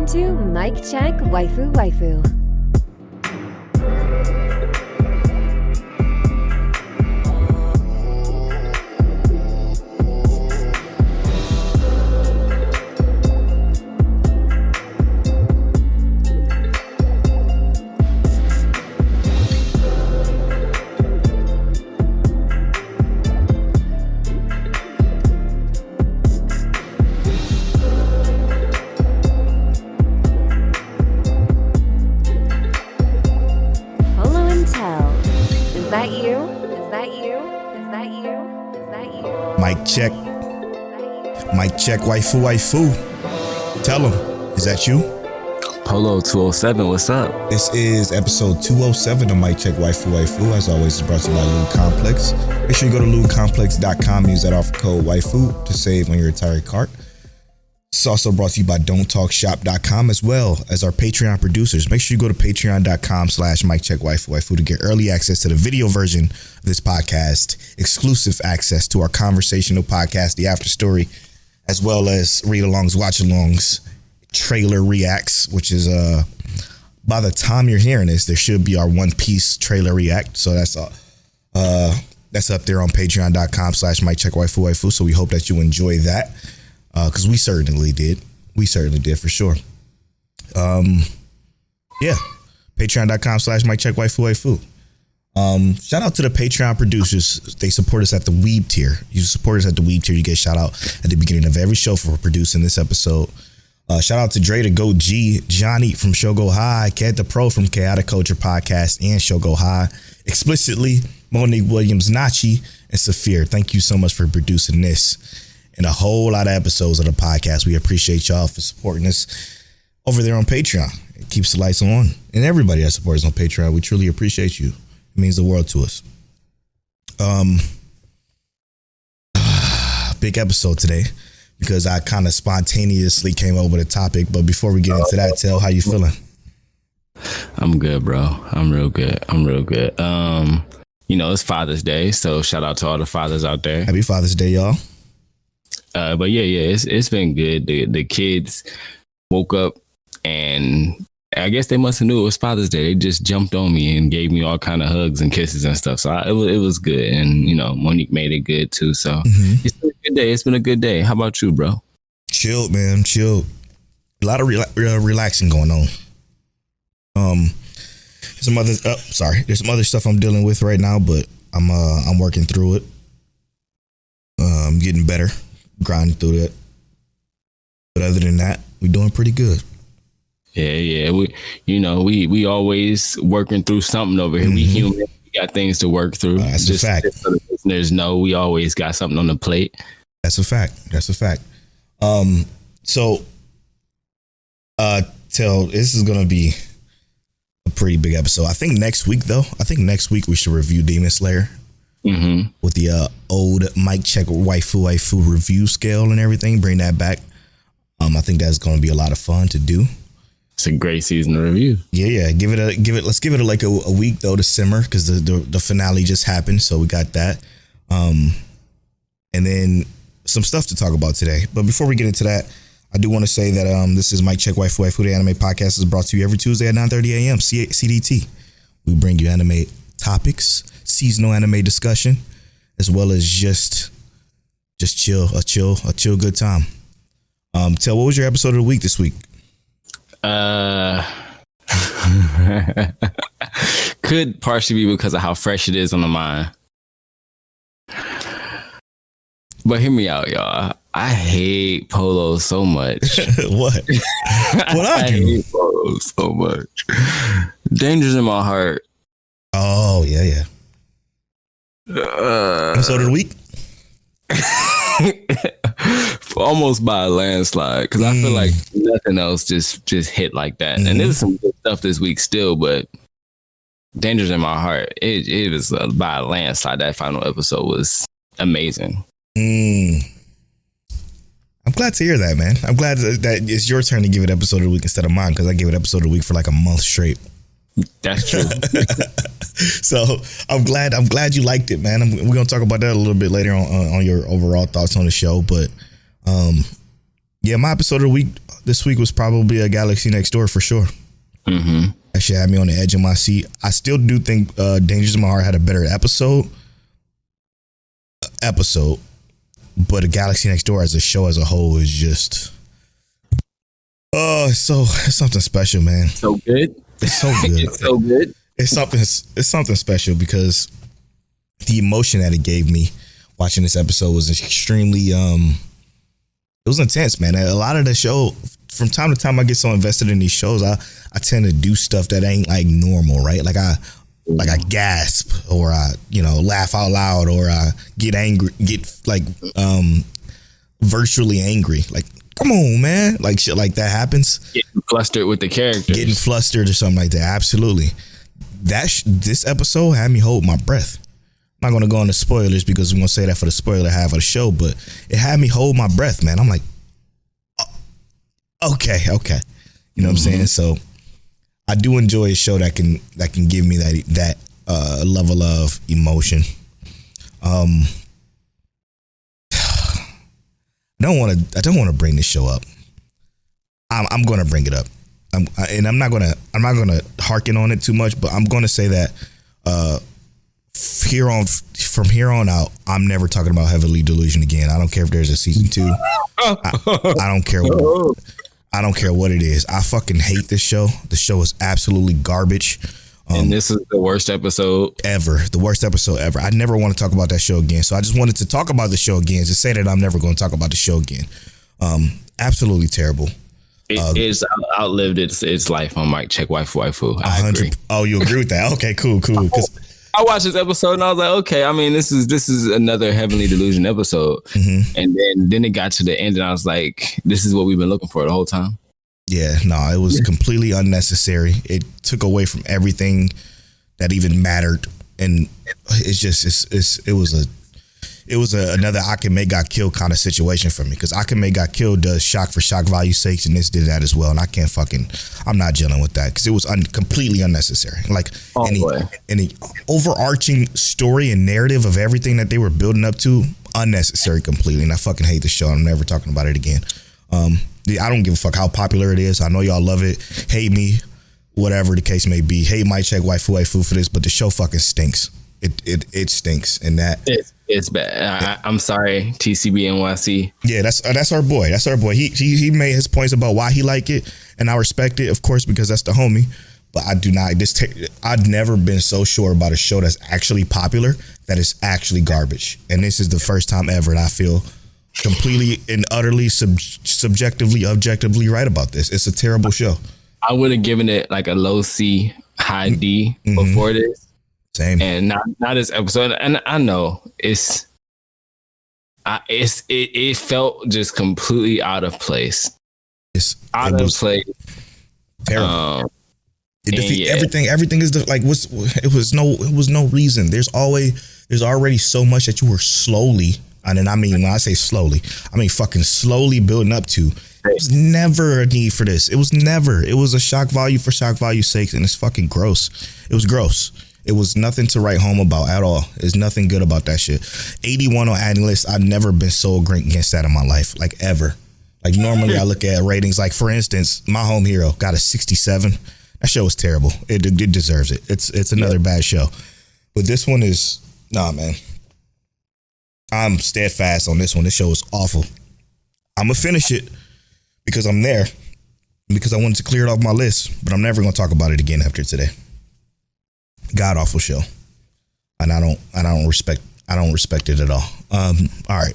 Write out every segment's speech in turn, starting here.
to Mic Check Waifu Waifu. Mic check, waifu, waifu. Tell them, is that you? Polo 207, what's up? This is episode 207 of Mic Check Waifu Waifu. As always, it's brought to you by Lube Complex. Make sure you go to lubecomplex.com, use that offer code waifu to save on your entire cart. It's also brought to you by don'ttalkshop.com as well as our Patreon producers. Make sure you go to patreon.com/MicCheckWaifuWaifu to get early access to the video version of this podcast, exclusive access to our conversational podcast, The After Story, as well as read-alongs, watch-alongs, trailer reacts, which is by the time you're hearing this, there should be our One Piece trailer react. So that's up there on patreon.com/MicCheckWaifuWaifu. So we hope that you enjoy that. Because we certainly did. We certainly did for sure. Yeah. Patreon.com/MicCheckWaifuWaifu. Shout out to the Patreon producers. They support us at the Weeb tier. You support us at the Weeb tier, you get shout out at the beginning of every show for producing this episode. Shout out to Dre to Go G, Johnny from Shogo High, Ked the Pro from Chaotic Culture Podcast and Shogo High, Explicitly, Monique Williams, Nachi, and Saphir. Thank you so much for producing this and a whole lot of episodes of the podcast. We appreciate y'all for supporting us over there on Patreon. It keeps the lights on. And everybody that supports us on Patreon, we truly appreciate you. It means the world to us. Big episode today because I kind of spontaneously came up with a topic. But before we get into that, Tell, how you feeling? I'm good, bro. I'm real good. It's Father's Day, so shout out to all the fathers out there. Happy Father's Day, y'all. But yeah, it's been good. The kids woke up and I guess they must have knew it was Father's Day. They just jumped on me and gave me all kind of hugs and kisses and stuff. So it was good. And, Monique made it good too. So It's been a good day. It's been a good day. How about you, bro? Chilled, man. Chilled. A lot of relaxing going on. There's some other stuff I'm dealing with right now, but I'm working through it. I'm getting better. Grinding through that, but other than that, we're doing pretty good. Yeah. We always working through something over here. We human. We got things to work through. That's a fact. So the listeners know we always got something on the plate. That's a fact. So, Tell, this is gonna be a pretty big episode. I think next week we should review Demon Slayer. With the old Mic Check Waifu review scale and everything, bring that back. I think that's going to be a lot of fun to do. It's a great season to review. Yeah. Let's give it like a week though to simmer because the finale just happened, so we got that. And then some stuff to talk about today. But before we get into that, I do want to say that this is Mic Check Waifu Waifu. The anime podcast is brought to you every Tuesday at 9:30 a.m. CDT. We bring you anime topics, seasonal anime discussion, as well as just chill good time. Tell, what was your episode of the week this week? Could partially be because of how fresh it is on the mind. But hear me out, y'all. I hate Polo so much. What? What I do? Hate Polo so much. Danger's in my heart. Oh, yeah. Episode of the week? Almost by a landslide, because I feel like nothing else just hit like that. And there's some good stuff this week still, but Danger's in my heart. It was by a landslide. That final episode was amazing. I'm glad to hear that, man. I'm glad that it's your turn to give it episode of the week instead of mine, because I gave it episode of the week for like a month straight. That's true. So I'm glad you liked it, man. We're gonna talk about that a little bit later on your overall thoughts on the show, but Yeah, my episode of the week this week was probably a Galaxy Next Door for sure. Mm-hmm. That shit had me on the edge of my seat. I still do think Dangers in My Heart had a better episode, but a Galaxy Next Door as a show as a whole is just, it's something special, man. So good. It's so good. It's so good. It's something special because the emotion that it gave me watching this episode was extremely it was intense, man. A lot of the show, from time to time, I get so invested in these shows, I tend to do stuff that ain't like normal, right? Like I gasp, or I laugh out loud, or I get angry, virtually angry. Like, come on, man. Like shit like that happens. Getting flustered with the characters. Getting flustered or something like that. Absolutely. This episode had me hold my breath. I'm not going to go into spoilers because we're going to say that for the spoiler half of the show, but it had me hold my breath, man. I'm like, oh, okay. You know what I'm saying? So I do enjoy a show that can give me that level of emotion. I don't want to bring this show up. I'm going to bring it up. I'm not going to harken on it too much, but I'm going to say that from here on out, I'm never talking about Heavenly Delusion again. I don't care if there's a season 2. I don't care. I don't care what it is. I fucking hate this show. The show is absolutely garbage. And this is the worst episode ever. The worst episode ever. I never want to talk about that show again. So I just wanted to talk about the show again to say that I'm never going to talk about the show again. Absolutely terrible. It's outlived its life on Mike Check Waifu. I agree. Oh, you agree with that? Okay, cool. Because I watched this episode and I was like, okay, I mean, this is another Heavenly Delusion episode. Mm-hmm. And then it got to the end and I was like, this is what we've been looking for the whole time. Yeah, no, it was completely unnecessary. It took away from everything that even mattered. And it was another Akame got killed kind of situation for me, because Akame got killed does shock for shock value sakes, and this did that as well. And I'm not dealing with that because it was completely unnecessary. Like any overarching story and narrative of everything that they were building up to, unnecessary completely. And I fucking hate the show. I'm never talking about it again. I don't give a fuck how popular it is. I know y'all love it. Hate me, whatever the case may be. Hate my check waifu for this, but the show fucking stinks. It stinks, and that it's bad. I'm sorry, TCB NYC. Yeah, that's our boy. That's our boy. He made his points about why he like it, and I respect it, of course, because that's the homie. But I do not. I've never been so sure about a show that's actually popular that it's actually garbage, and this is the first time ever that I feel completely and utterly subjectively, objectively right about this. It's a terrible show. I would have given it like a low C, high D before this. Same. And not this episode. And I know it felt just completely out of place. Out of place. Terrible. It defeats everything. Everything is it was no reason. There's already so much that you were slowly. And then when I say slowly, I mean fucking slowly building up to. There was never a need for this. It was never. It was a shock value for shock value's sake, and it's fucking gross. It was gross. It was nothing to write home about at all. There's nothing good about that shit. 81 on AniList. I've never been so against that in my life, like ever. Like normally I look at ratings. Like for instance, My Home Hero got a 67. That show was terrible. It deserves it. It's another bad show. But this one is man. I'm steadfast on this one. This show is awful. I'm gonna finish it because I'm there, because I wanted to clear it off my list. But I'm never gonna talk about it again after today. God awful show, and I don't respect it at all. All right.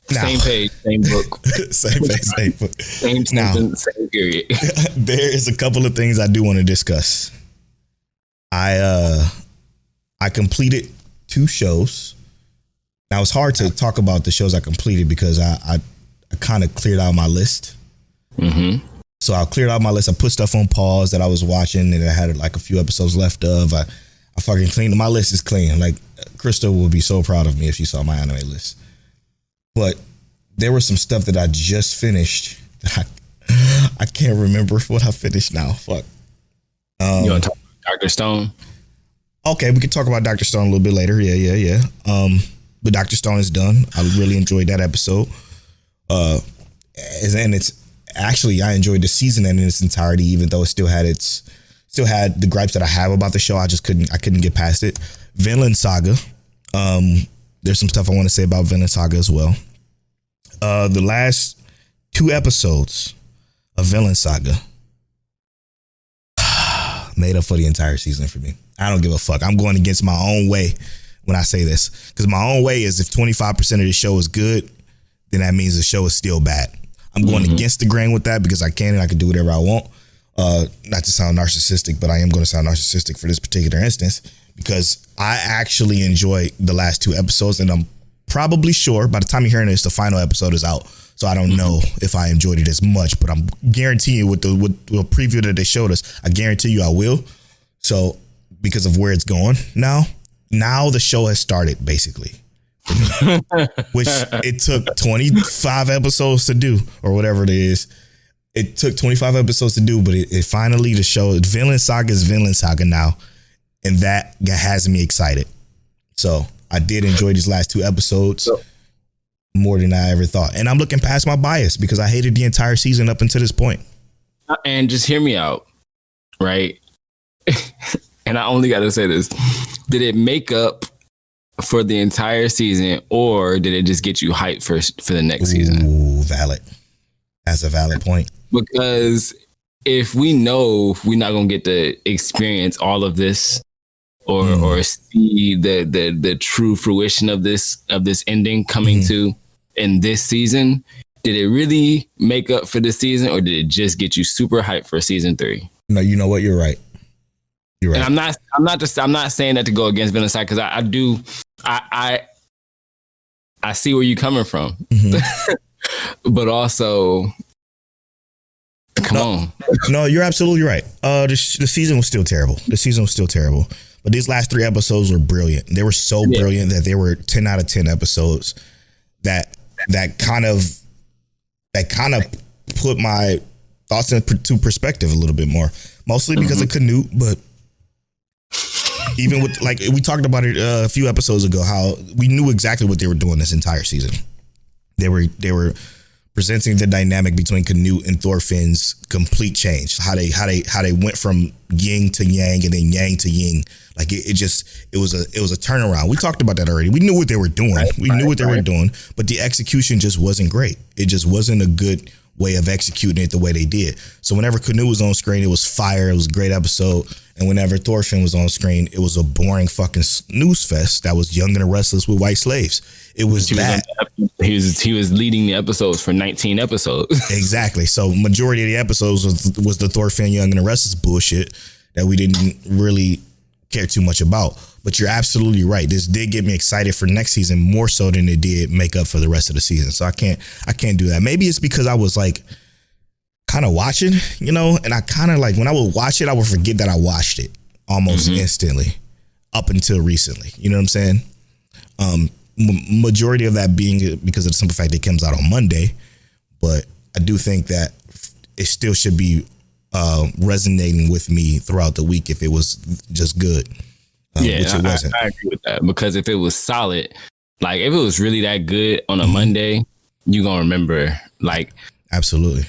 Same page, same book. Same page, same book. Same sentence, same period. There is a couple of things I do want to discuss. I completed 2 shows. Now it's hard to talk about the shows I completed because I kind of cleared out my list. Mm-hmm. So I cleared out my list. I put stuff on pause that I was watching and I had like a few episodes left of. I fucking cleaned. My list is clean. Like Crystal would be so proud of me if she saw my anime list. But there was some stuff that I just finished that I can't remember what I finished now. Fuck. You want to talk about Dr. Stone? Okay, we can talk about Dr. Stone a little bit later. Yeah. But Dr. Stone is done. I really enjoyed that episode. And it's actually, I enjoyed the season in its entirety, even though it still had the gripes that I have about the show. I couldn't get past it. Vinland Saga. There's some stuff I want to say about Vinland Saga as well. The last 2 episodes of Vinland Saga made up for the entire season for me. I don't give a fuck. I'm going against my own way when I say this, because my own way is if 25% of the show is good, then that means the show is still bad. I'm going against the grain with that because I can and I can do whatever I want. Not to sound narcissistic, but I am going to sound narcissistic for this particular instance because I actually enjoy the last 2 episodes, and I'm probably sure by the time you're hearing this, the final episode is out. So I don't know if I enjoyed it as much, but I'm guaranteeing you with the preview that they showed us, I guarantee you I will. So because of where it's going now the show has started basically, which it took 25 episodes to do or whatever it is. It took 25 episodes to do, but it finally, the show, Vinland Saga is Vinland Saga now. And that has me excited. So I did enjoy these last 2 episodes more than I ever thought. And I'm looking past my bias because I hated the entire season up until this point. And just hear me out, right? And I only got to say this. Did it make up for the entire season, or did it just get you hyped for the next season? Ooh, valid. That's a valid point. Because if we know we're not going to get to experience all of this or see the true fruition of this ending coming to in this season, did it really make up for the season, or did it just get you super hyped for season 3? No, you know what? You're right. You're right. And I'm not saying that to go against Vinland Saga, because I see where you're coming from, but also, come on. No, you're absolutely right. The season was still terrible. But these last 3 episodes were brilliant. They were so brilliant that they were 10 out of 10 episodes that kind of put my thoughts into perspective a little bit more. Mostly because of Canute, but even with, like, we talked about it a few episodes ago, how we knew exactly what they were doing this entire season. They were presenting the dynamic between Canute and Thorfinn's complete change. How they went from yin to yang and then yang to yin. Like it was a turnaround. We talked about that already. We knew what they were doing. We knew what they were doing, but the execution just wasn't great. It just wasn't a good way of executing it the way they did. So whenever Canute was on screen, it was fire. It was a great episode. And whenever Thorfinn was on screen, it was a boring fucking snooze fest that was Young and the Restless with white slaves. It was that. He was leading the episodes for 19 episodes. Exactly. So majority of the episodes was the Thorfinn Young and the Restless bullshit that we didn't really care too much about. But you're absolutely right. This did get me excited for next season more so than it did make up for the rest of the season. So I can't do that. Maybe it's because I was like kind of watching, and I kind of like when I would watch it, I would forget that I watched it almost instantly up until recently. You know what I'm saying? Majority of that being because of the simple fact that it comes out on Monday, but I do think that it still should be resonating with me throughout the week if it was just good. Which it wasn't. I agree with that, because if it was solid, like if it was really that good on a Monday, you're gonna remember. Like, absolutely.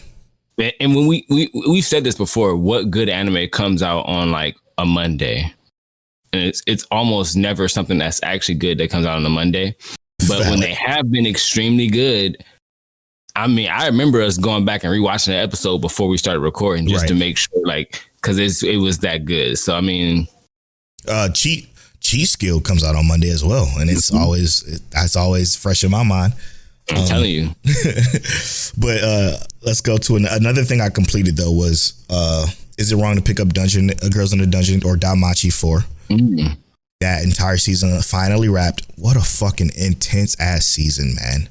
And when we've said this before, what good anime comes out on like a Monday? And it's almost never something that's actually good that comes out on a Monday. But when they have been extremely good, I mean, I remember us going back and rewatching the episode before we started recording just to make sure, like, because it was that good. So I mean, cheat skill comes out on Monday as well, and it's always fresh in my mind. I'm telling you. But let's go to another thing I completed though was is it wrong to pick up Girls in the Dungeon or Damachi 4? That entire season finally wrapped. What a fucking intense ass season, man.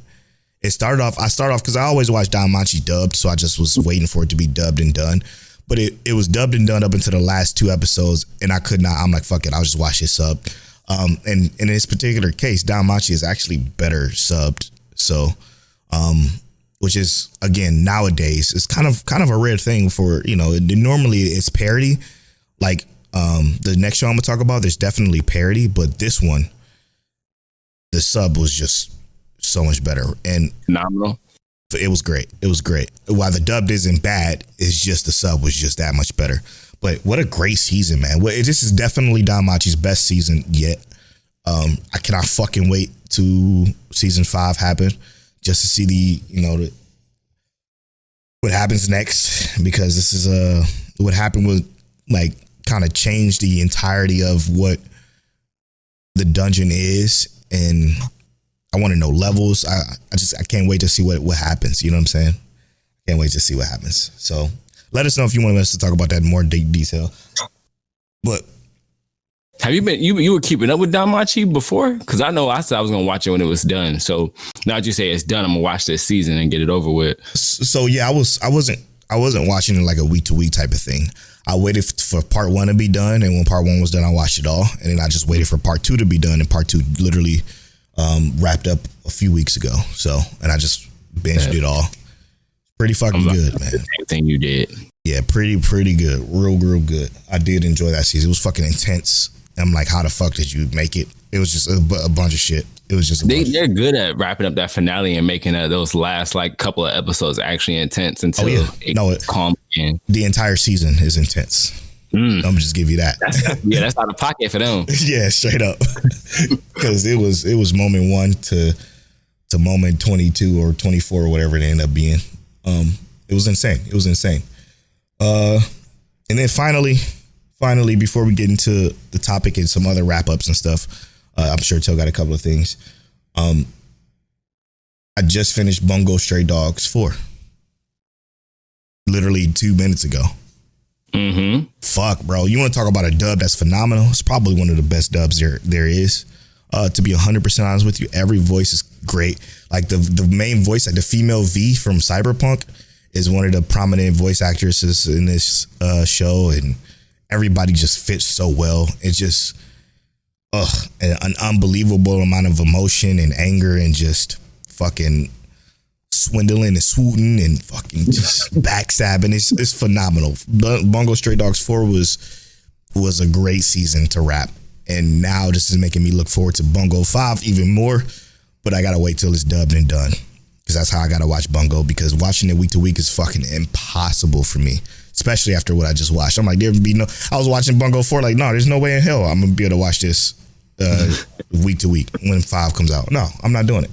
I started off because I always watch Damachi dubbed, so I just was waiting for it to be dubbed and done. But it was dubbed and done up until the last 2 episodes, and I could not. I'm like, fuck it, I'll just watch it subbed. And in this particular case, Damachi is actually better subbed. So, which is again nowadays it's kind of a rare thing for normally it's parody. Like the next show I'm gonna talk about, there's definitely parody, but this one, the sub was just so much better and phenomenal. It was great. It was great. While the dubbed isn't bad, it's just the sub was just that much better. But what a great season, man. This is definitely Don Machi's best season yet. I cannot fucking wait to season 5 happen just to see what happens next, because this is what happened with like kind of changed the entirety of what the dungeon is, and I want to know levels. I can't wait to see what happens. You know what I'm saying? Can't wait to see what happens. So let us know if you want us to talk about that in more detail. But have you been you were keeping up with Don Machi before? Because I know I said I was gonna watch it when it was done. So now that you say it's done, I'm gonna watch this season and get it over with. So yeah, I wasn't watching it like a week to week type of thing. I waited for part 1 to be done, and when part 1 was done, I watched it all, and then I just waited for part 2 to be done, and part 2 literally wrapped up a few weeks ago. So, and I just binged it all. Pretty fucking good, man. Same thing you did. Yeah, pretty good. Real good. I did enjoy that season. It was fucking intense. I'm like, how the fuck did you make it? It was just a bunch of shit. It was just they're good at wrapping up that finale and making those last like couple of episodes actually intense until it calm in. The entire season is intense. I'm gonna just give you that. That's out of pocket for them. Yeah, straight up. Because it was moment 1 to moment 22 or 24 or whatever it ended up being. It was insane. And then finally, before we get into the topic and some other wrap ups and stuff, I'm sure Till got a couple of things. I just finished Bungo Stray Dogs 4. Literally 2 minutes ago. Mm-hmm. Fuck, bro. You want to talk about a dub that's phenomenal? It's probably one of the best dubs there is. To be 100% honest with you, every voice is great. Like the main voice, like the female V from Cyberpunk, is one of the prominent voice actresses in this show, and everybody just fits so well. It's just an unbelievable amount of emotion and anger and just fucking swindling and swooting and fucking just backstabbing. It's phenomenal. Bungo Stray Dogs 4 was a great season to wrap, and now this is making me look forward to Bungo 5 even more. But I gotta wait till it's dubbed and done, because that's how I gotta watch Bungo, because watching it week to week is fucking impossible for me, especially after what I just watched. I'm like, I was watching Bungo 4 like, no, there's no way in hell I'm gonna be able to watch this week to week when 5 comes out. No, I'm not doing it.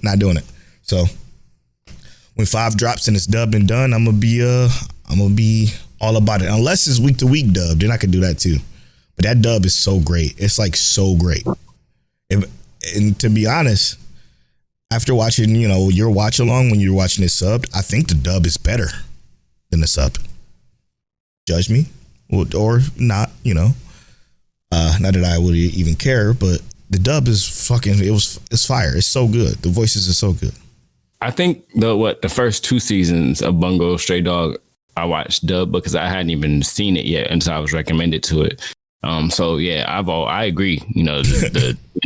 Not doing it. So when 5 drops and it's dubbed and done, I'm gonna be all about it. Unless it's week to week dubbed, then I could do that too. But that dub is so great. It's like so great. And to be honest, after watching, your watch along when you're watching it subbed, I think the dub is better than the sub. Judge me or not, not that I would even care, but the dub is it's fire. It's so good. The voices are so good. I think the first 2 seasons of Bungo Stray Dog I watched dub because I hadn't even seen it yet until I was recommended to it. So yeah, I agree.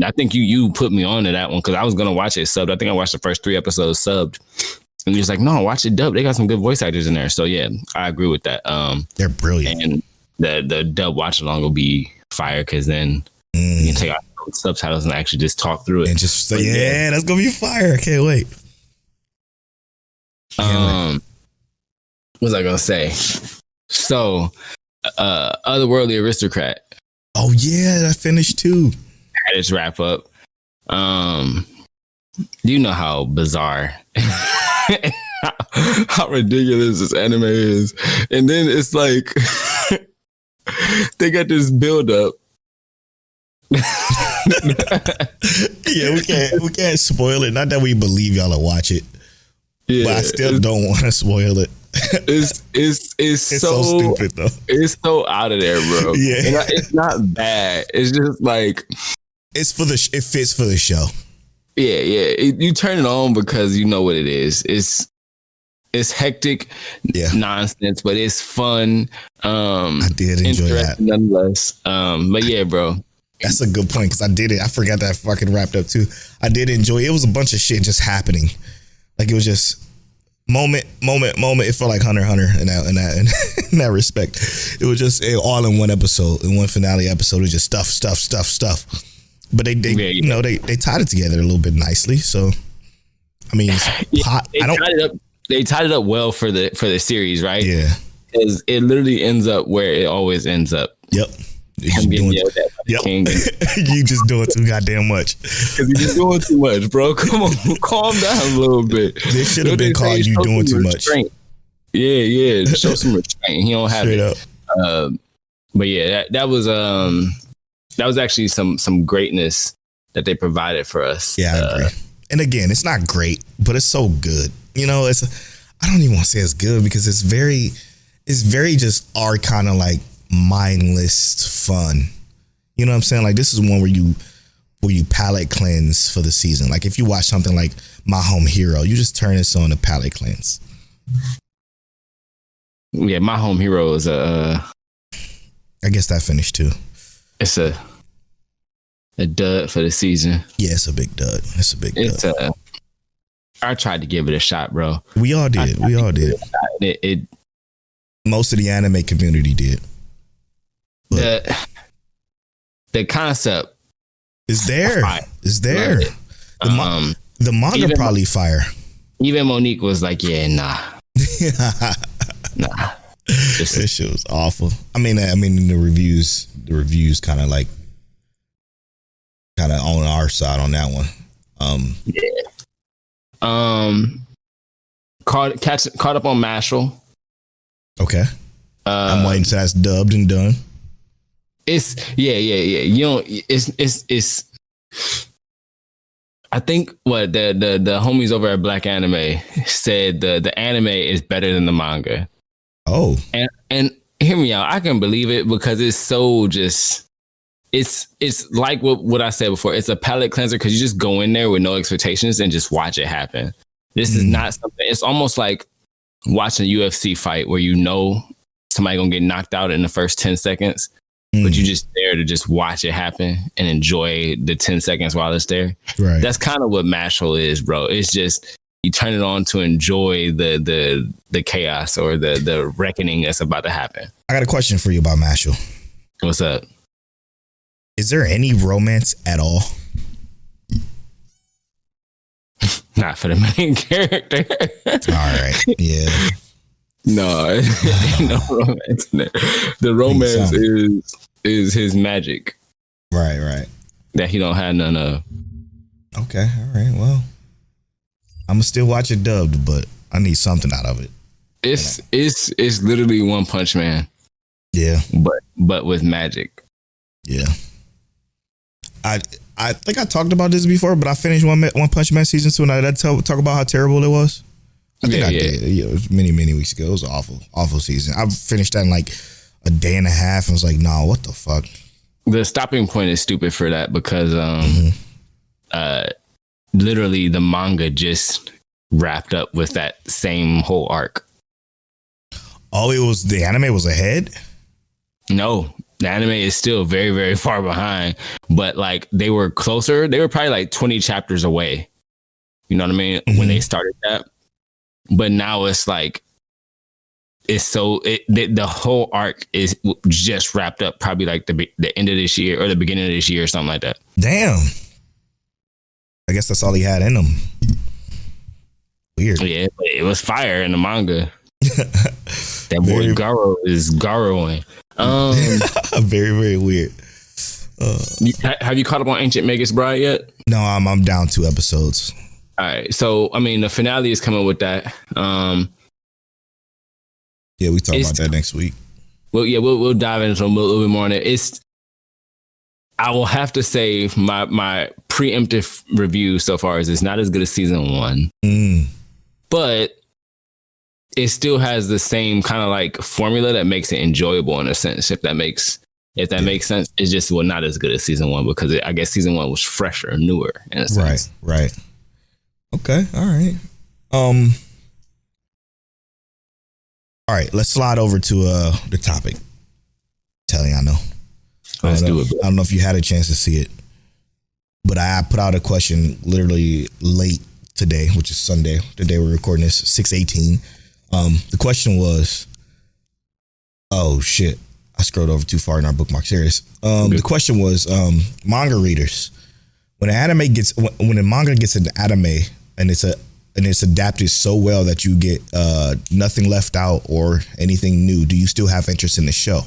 I think you put me on to that one because I was gonna watch it subbed. I think I watched the first 3 episodes subbed, and you're just like, no, watch it dubbed. They got some good voice actors in there. So yeah, I agree with that. They're brilliant, and the dub watch along will be fire because then you can take out subtitles and actually just talk through it and just say, yeah, that's gonna be fire. I can't wait. What was I gonna say? So, Otherworldly Aristocrat. Oh yeah, that finished too. Had its wrap up. Do you know how bizarre, how ridiculous this anime is? And then it's like they got this build up. Yeah, we can't spoil it. Not that we believe y'all to watch it. Yeah, but I still don't want to spoil it. It's so stupid though. It's so out of there, bro. Yeah, and it's not bad. It's just like it fits for the show. Yeah. You turn it on because you know what it is. It's hectic nonsense, but it's fun. I did enjoy that nonetheless. But yeah, bro. That's a good point because I did it. I forgot that fucking wrapped up too. I did enjoy it. It was a bunch of shit just happening. Like it was just moment. It felt like Hunter in that respect. It was just all in one episode, in one finale episode. It was just stuff. But they tied it together a little bit nicely. So I mean, it's they tied it up well for the series, right? Yeah. Because it literally ends up where it always ends up. Yep. You just doing too goddamn much. Because you're just doing too much, bro. Come on, calm down a little bit. This should have been called you doing too much. Yeah. Show some restraint. He don't have Straight it. Up. But yeah, that was actually some greatness that they provided for us. Yeah, I agree. And again, it's not great, but it's so good. You know, I don't even want to say it's good because it's very just our kind of like mindless fun. You know what I'm saying? Like this is one where you palate cleanse for the season. Like if you watch something like My Home Hero, you just turn this on to palate cleanse. Yeah, My Home Hero is I guess that finished too. It's a dud for the season. Yeah, it's a big dud. I tried to give it a shot, bro. We all did. It most of the anime community did. But the concept is there. It's there. The manga even, probably fire. Even Monique was like, yeah, nah. This shit was awful. I mean, the reviews kind of on our side on that one. Caught up on Mashal. Okay. I'm waiting till that's dubbed and done. It's yeah. You know, it's. I think what the homies over at Black Anime said the anime is better than the manga. Oh. And hear me out. I can believe it because it's so just. It's like what I said before. It's a palate cleanser because you just go in there with no expectations and just watch it happen. This is not something. It's almost like watching a UFC fight where you know somebody gonna get knocked out in the first 10 seconds, but you just there to just watch it happen and enjoy the 10 seconds while it's there. Right. That's kind of what Mashal is, bro. It's just you turn it on to enjoy the chaos or the reckoning that's about to happen. I got a question for you about Mashal. What's up? Is there any romance at all? Not for the main character. All right. Yeah. No, no romance in there. The romance is his magic. Right. That he don't have none of. Okay. All right. Well, I'm gonna still watch it dubbed, but I need something out of it. It's literally One Punch Man. Yeah. But with magic. Yeah. I think I talked about this before, but I finished One Punch Man season 2, and I talk about how terrible it was. I think I did. Yeah, it was many weeks ago. It was an awful season. I finished that in like a day and a half, and was like, nah, what the fuck? The stopping point is stupid for that because literally the manga just wrapped up with that same whole arc. Oh, it was the anime was ahead? No. The anime is still very, very far behind, but like they were closer. They were probably like 20 chapters away. You know what I mean? When they started that. But now it's like, the whole arc is just wrapped up probably like the end of this year or the beginning of this year or something like that. Damn. I guess that's all he had in him. Weird. Yeah, but it was fire in the manga. That boy Garo is Garoing. Very, very weird. Have you caught up on Ancient Magus Bride yet? No, I'm down 2 episodes. All right, so I mean the finale is coming with that. Yeah, we talk about that next week. Well, yeah, we'll dive into a little bit more on it. I will have to say my preemptive review so far is it's not as good as season 1, but it still has the same kind of like formula that makes it enjoyable in a sense. If that makes sense, it's just not as good as season 1 because I guess season 1 was fresher, newer in a sense. Right. Okay. All right. All right. Let's slide over to the topic. Taliano. Let's do it. I don't know if you had a chance to see it, but I put out a question literally late today, which is Sunday. The day we're recording this, 6:18. The question was, oh shit, I scrolled over too far in our bookmark series. The question was, manga readers, when a manga gets an anime and it's a and it's adapted so well that you get nothing left out or anything new, do you still have interest in the show?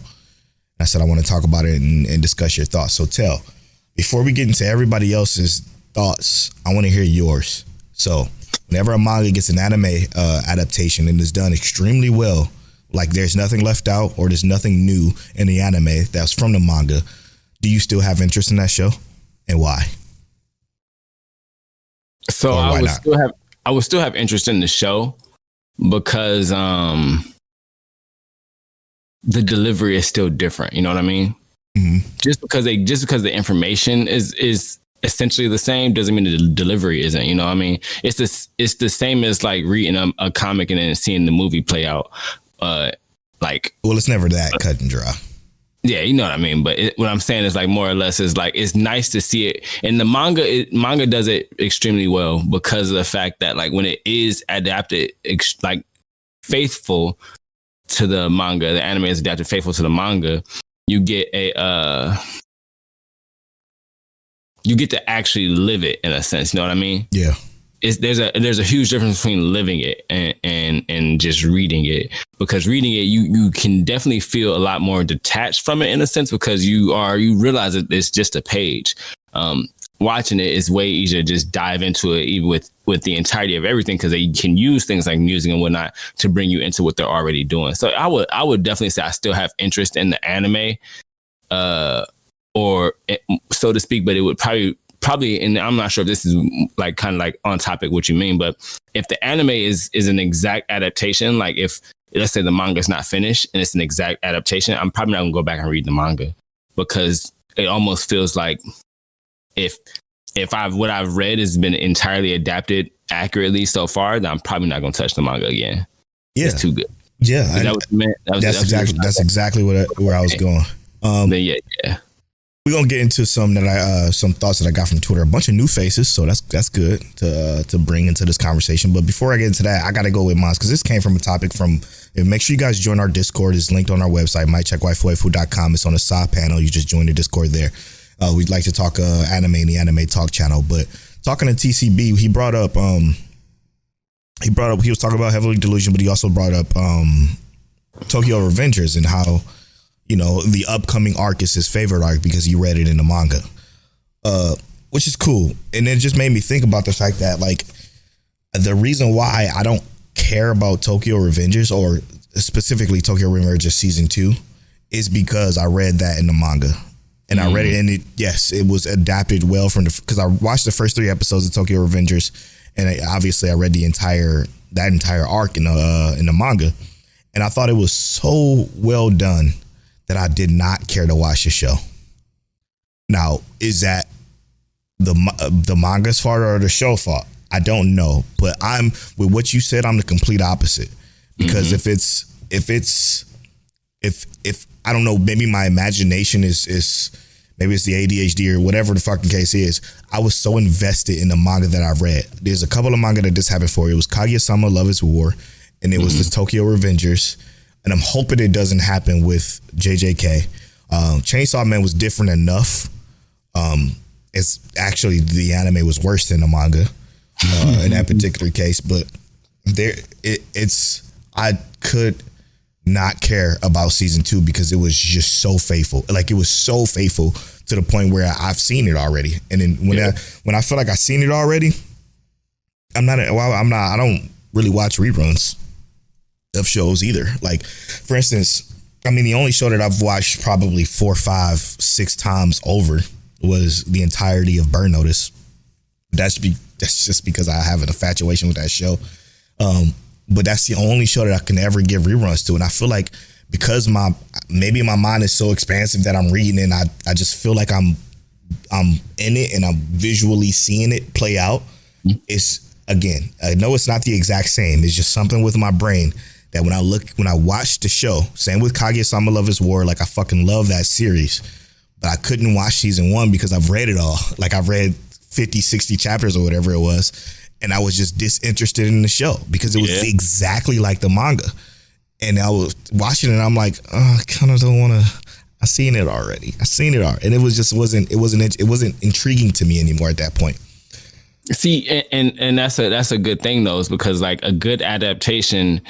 I said I want to talk about it and discuss your thoughts. So Tell, before we get into everybody else's thoughts, I want to hear yours. So whenever a manga gets an anime adaptation and is done extremely well, like there's nothing left out or there's nothing new in the anime that's from the manga, do you still have interest in that show, and why? So I would still have interest in the show because the delivery is still different. You know what I mean? Mm-hmm. Just because the information is essentially the same doesn't mean the delivery isn't. You know what I mean? It's the same as like reading a comic and then seeing the movie play out. Well, it's never that cut and dry. Yeah, you know what I mean. But what I'm saying is like more or less is like it's nice to see it. And the manga does it extremely well because of the fact that like when it is adapted, like faithful to the manga, the anime is adapted faithful to the manga. You get you get to actually live it in a sense. You know what I mean? Yeah. There's a huge difference between living it and just reading it, because reading it you can definitely feel a lot more detached from it in a sense because you realize that it's just a page. Watching it is way easier to just dive into it, even with the entirety of everything, because they can use things like music and whatnot to bring you into what they're already doing. So I would definitely say I still have interest in the anime, or so to speak, but it would probably, and I'm not sure if this is like kind of like on topic what you mean, but if the anime is an exact adaptation, like if let's say the manga is not finished and it's an exact adaptation, I'm probably not gonna go back and read the manga, because it almost feels like if what I've read has been entirely adapted accurately so far, then I'm probably not gonna touch the manga again. Yeah, it's too good. Yeah, is that what you meant? That's exactly where I was going. Yeah. We're gonna get into some thoughts that I got from Twitter. A bunch of new faces, so that's good to bring into this conversation. But before I get into that, I gotta go with mine because this came from a topic from. Make sure you guys join our Discord. It's linked on our website, mycheckwaifu.com. It's on the side panel. You just join the Discord there. We'd like to talk anime in the Anime Talk channel. But talking to TCB, he was talking about Heavenly Delusion, but he also brought up Tokyo Revengers and how, you know, the upcoming arc is his favorite arc because he read it in the manga, which is cool. And it just made me think about the fact that, like, the reason why I don't care about Tokyo Revengers, or specifically Tokyo Revengers season 2, is because I read that in the manga. And I read it, and it was adapted well because I watched the first 3 episodes of Tokyo Revengers, and obviously I read that entire arc in the manga, and I thought it was so well done that I did not care to watch the show. Now, is that the manga's fault or the show fault? I don't know, but I'm with what you said. I'm the complete opposite, because if I don't know, maybe my imagination is maybe it's the ADHD or whatever the fucking case is. I was so invested in the manga that I read. There's a couple of manga that this happened for. It was Kaguya-sama Love is War, and it was the Tokyo Revengers. And I'm hoping it doesn't happen with JJK. Chainsaw Man was different enough. It's actually, the anime was worse than the manga in that particular case. But I could not care about season 2 because it was just so faithful. Like, it was so faithful to the point where I've seen it already. And then when I feel like I've seen it already, I don't really watch reruns of shows either. Like, for instance, I mean, the only show that I've watched probably 4, 5, 6 times over was the entirety of Burn Notice. That's just because I have an infatuation with that show. But that's the only show that I can ever give reruns to. And I feel like because maybe my mind is so expansive that I'm reading it, and I just feel like I'm in it and I'm visually seeing it play out. It's, again, I know it's not the exact same. It's just something with my brain that when I watch the show, same with Kaguya-sama Love is War, like, I fucking love that series, but I couldn't watch season 1 because I've read it all. Like, I've read 50, 60 chapters or whatever it was. And I was just disinterested in the show because it was exactly like the manga. And I was watching it and I'm like, oh, I kind of don't want to. I've seen it already. And it wasn't intriguing to me anymore at that point. See, and that's a good thing though, is because like a good adaptation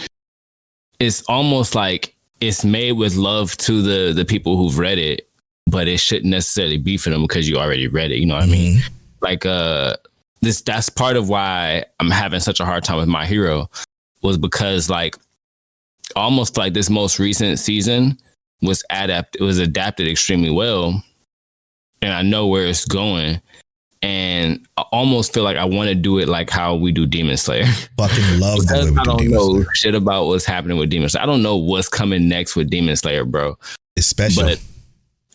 is almost like it's made with love to the people who've read it, but it shouldn't necessarily be for them because you already read it. You know what I mean? Like that's part of why I'm having such a hard time with My Hero, was because like almost like this most recent season was adapted extremely well, and I know where it's going. And I almost feel like I want to do it like how we do Demon Slayer. Fucking love the way we do Demon Slayer. I don't know shit about what's happening with Demon Slayer. I don't know what's coming next with Demon Slayer, bro. It's special.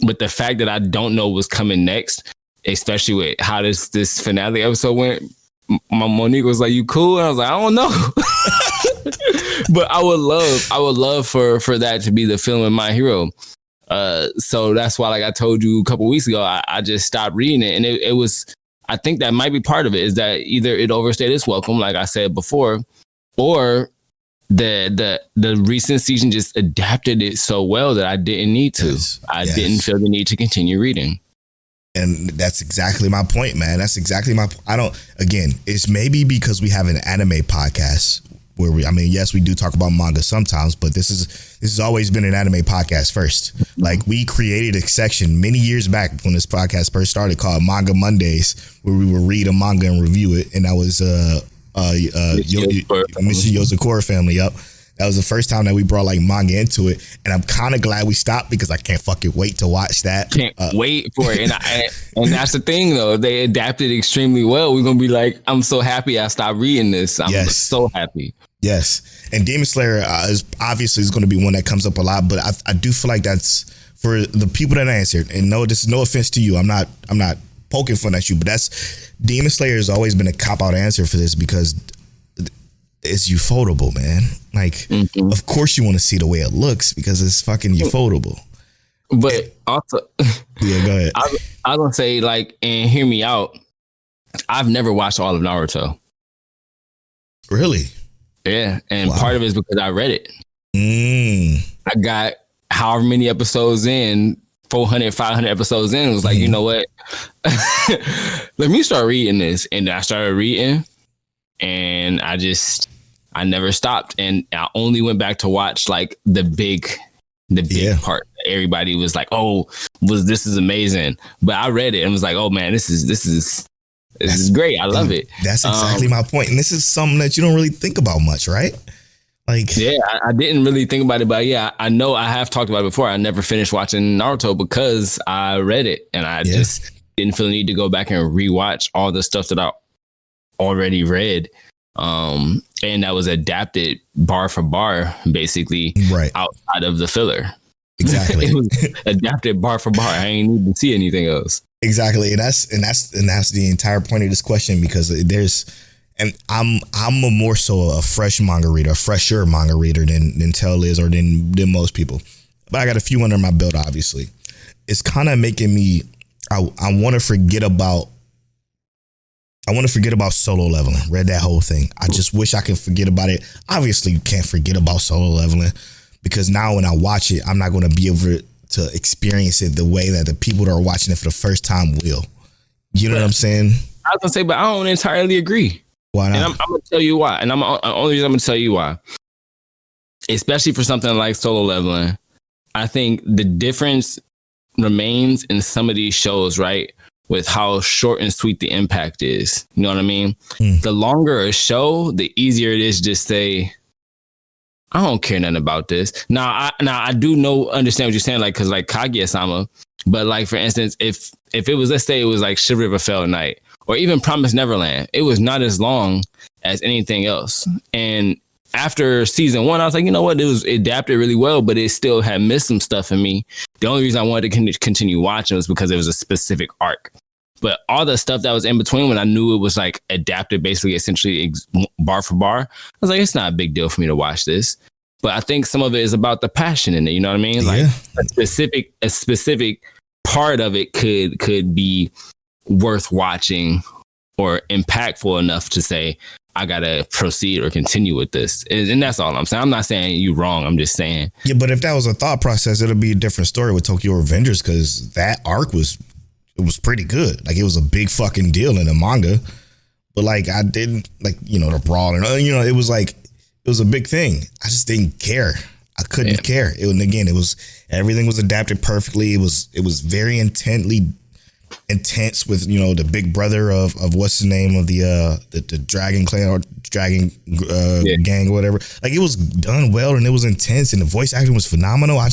But the fact that I don't know what's coming next, especially with how this finale episode went, my Monique was like, "You cool?" And I was like, "I don't know." But I would love for that to be the film in My Hero. So that's why, like I told you a couple weeks ago, I just stopped reading it, and it was. I think that might be part of it, is that either it overstayed its welcome, like I said before, or the recent season just adapted it so well that I didn't need to. I didn't feel the need to continue reading. And that's exactly my point, man. That's exactly my point. It's maybe because we have an anime podcast where yes, we do talk about manga sometimes, but this has always been an anime podcast first. Like, we created a section many years back when this podcast first started called Manga Mondays, where we would read a manga and review it. And that was Mr. Yozakura family. Yep. That was the first time that we brought like manga into it. And I'm kind of glad we stopped, because I can't fucking wait to watch that. Can't wait for it. And that's the thing though. They adapted extremely well. We're going to be like, I'm so happy I stopped reading this. I'm so happy. Yes. And Demon Slayer is going to be one that comes up a lot, but I do feel like that's for the people that answered. And no, this is no offense to you. I'm not poking fun at you, but that's Demon Slayer has always been a cop out answer for this, because it's ufotable, man. Like, of course you want to see the way it looks because it's fucking ufotable. But also, yeah, go ahead. I was gonna say, like, and hear me out, I've never watched all of Naruto. Really? Yeah, and part of it is because I read it. I got however many episodes in, 400, 500 episodes in. It was like, you know what? Let me start reading this. And I started reading, and I never stopped. And I only went back to watch like the big part. Everybody was like, "Oh, this is amazing." But I read it and was like, "Oh man, this is great. I love it." That's exactly my point. And this is something that you don't really think about much, right? Like, yeah, I didn't really think about it, but yeah, I know I have talked about it before. I never finished watching Naruto because I read it, and I just didn't feel the need to go back and rewatch all the stuff that I already read. And that was adapted bar for bar, basically, right outside of the filler. Exactly. It was adapted bar for bar. I ain't need to see anything else. Exactly. And that's the entire point of this question, because I'm a more so a fresher manga reader than Tell is, or than most people. But I got a few under my belt, obviously. It's kind of making me, I want to forget about Solo Leveling. Read that whole thing. I just wish I could forget about it. Obviously, you can't forget about Solo Leveling, because now when I watch it, I'm not going to be able to experience it the way that the people that are watching it for the first time will. You know what I'm saying? I was going to say, but I don't entirely agree. Why not? And I'm going to tell you why. And only reason I'm going to tell you why. Especially for something like Solo Leveling, I think the difference remains in some of these shows, right? With how short and sweet the impact is. You know what I mean? The longer a show, the easier it is to just say, I don't care nothing about this. Now I do understand what you're saying, like, because like Kaguya-sama, but like, for instance, if it was, let's say it was like Shiver River Fell Night, or even Promised Neverland, it was not as long as anything else. And after season 1, I was like, you know what? It was adapted really well, but it still had missed some stuff in me. The only reason I wanted to continue watching was because it was a specific arc. But all the stuff that was in between, when I knew it was like adapted basically essentially bar for bar, I was like, it's not a big deal for me to watch this. But I think some of it is about the passion in it. You know what I mean? Like a specific part of it could be worth watching or impactful enough to say, I gotta proceed or continue with this. And that's all I'm saying. I'm not saying you wrong. I'm just saying. Yeah, but if that was a thought process, it'll be a different story with Tokyo Revengers, because that arc was pretty good. Like, it was a big fucking deal in the manga. but like I didn't like, you know, the brawl and you know, it was a big thing. I just didn't care. I couldn't care. It was everything was adapted perfectly. It was very intense with, you know, the big brother of what's the name of the dragon clan or dragon gang or whatever. Like it was done well and it was intense and the voice acting was phenomenal. I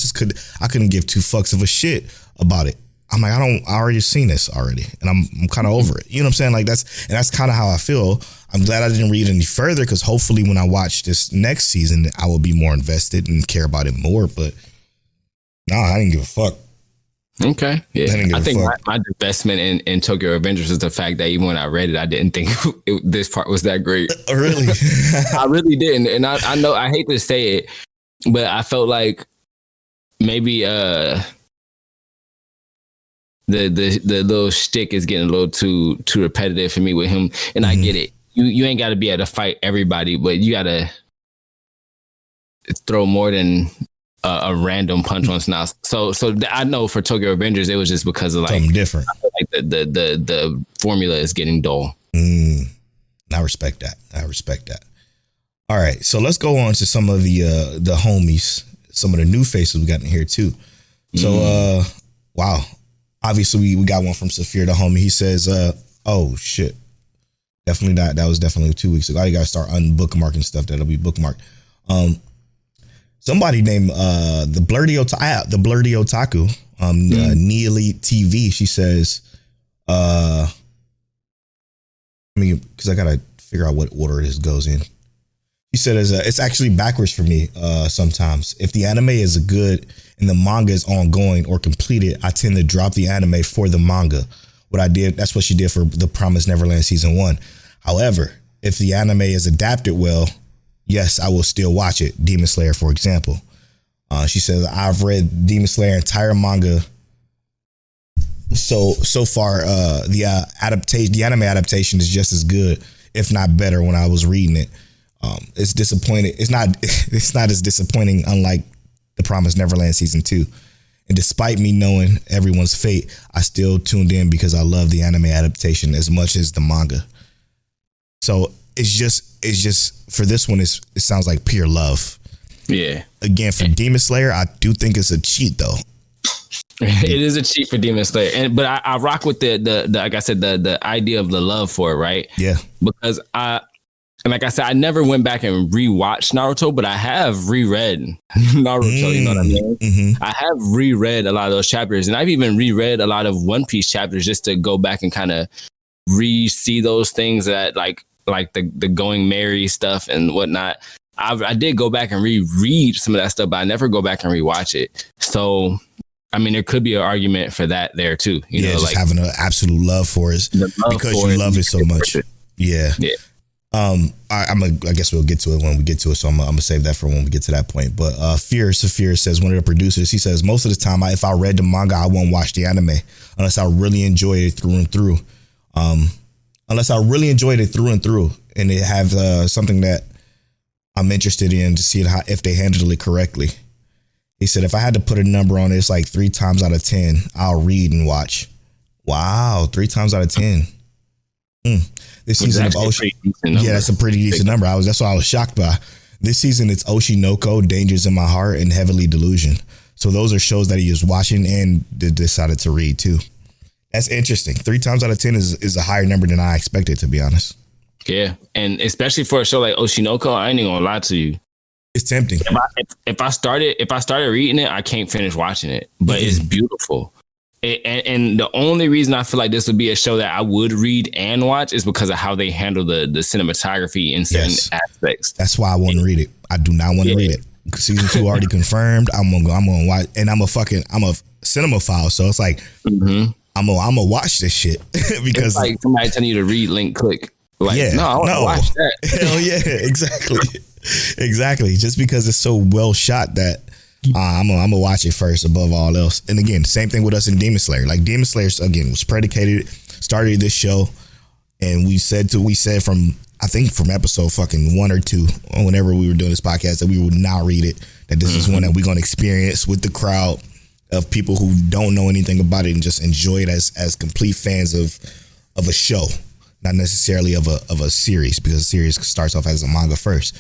couldn't give two fucks of a shit about it. I'm like, I already seen this already and I'm kind of over it. You know what I'm saying? Like that's kind of how I feel. I'm glad I didn't read any further because hopefully when I watch this next season, I will be more invested and care about it more. But no, I didn't give a fuck. Okay. Yeah. I think my divestment in Tokyo Revengers is the fact that even when I read it, I didn't think this part was that great. Really? I really didn't. And I know I hate to say it, but I felt like maybe the little shtick is getting a little too repetitive for me with him. And I get it. You ain't got to be able to fight everybody, but you got to throw more than a random punch once now. So I know for Tokyo Revengers, it was just because of like something different. I feel like the formula is getting dull. I respect that. All right, so let's go on to some of the homies, some of the new faces we got in here too. So wow, obviously we got one from Saphir, the homie. He says, "Oh shit, definitely not. That was definitely 2 weeks ago. You gotta start unbookmarking stuff that'll be bookmarked." Somebody named the Blurdy Otaku, Neely TV. She says, I mean, because I gotta figure out what order this goes in. She said, it's actually backwards for me sometimes. If the anime is good and the manga is ongoing or completed, I tend to drop the anime for the manga. That's what she did for The Promised Neverland season 1. However, if the anime is adapted well, yes, I will still watch it. Demon Slayer, for example. She says, I've read Demon Slayer entire manga. So far, the anime adaptation is just as good, if not better, when I was reading it. It's disappointing. It's not as disappointing, unlike The Promised Neverland season 2. And despite me knowing everyone's fate, I still tuned in because I love the anime adaptation as much as the manga. So it's just for this one, it sounds like pure love. Yeah. Again, for Demon Slayer, I do think it's a cheat though. It is a cheat for Demon Slayer, but I rock with the like I said, the idea of the love for it, right? Yeah. Because like I said, I never went back and rewatched Naruto, but I have reread Naruto. You know what I mean? Mm-hmm. I have reread a lot of those chapters, and I've even reread a lot of One Piece chapters just to go back and kind of re-see those things that like the Going Merry stuff and whatnot. I did go back and reread some of that stuff, but I never go back and rewatch it. So, I mean, there could be an argument for that there too. You know, just like having an absolute love for it because you love it so much. Yeah. I guess we'll get to it when we get to it. So I'm gonna save that for when we get to that point. But Saphir says, one of the producers, he says, most of the time, if I read the manga, I won't watch the anime unless I really enjoy it through and through. And it have something that I'm interested in to see if they handle it correctly. He said, if I had to put a number on it, it's like 3 times out of 10, I'll read and watch. Wow, 3 times out of 10. This season of Oshi, that's a pretty decent number. That's what I was shocked by. This season, it's Oshinoko, Dangers in My Heart, and Heavenly Delusion. So those are shows that he was watching and decided to read too. That's interesting. 3 times out of 10 is a higher number than I expected, to be honest. Yeah, and especially for a show like Oshinoko, I ain't even gonna lie to you. It's tempting. If I started reading it, I can't finish watching it, but it's beautiful. And the only reason I feel like this would be a show that I would read and watch is because of how they handle the cinematography in certain aspects. That's why I want to read it. I do not want to read it. Season 2 already confirmed. I'm gonna watch, and I'm a cinemaphile, so it's like I'm gonna watch this shit because it's like somebody telling you to read, link, click. Like, I want to watch that. Hell yeah, exactly. Just because it's so well shot that I'm gonna watch it first above all else. And again, same thing with us in Demon Slayer. Like Demon Slayer again was started this show, and we said from episode fucking 1 or 2, or whenever we were doing this podcast, that we would not read it. That this is one that we're gonna experience with the crowd of people who don't know anything about it and just enjoy it as complete fans of a show. not necessarily of a series, because a series starts off as a manga first.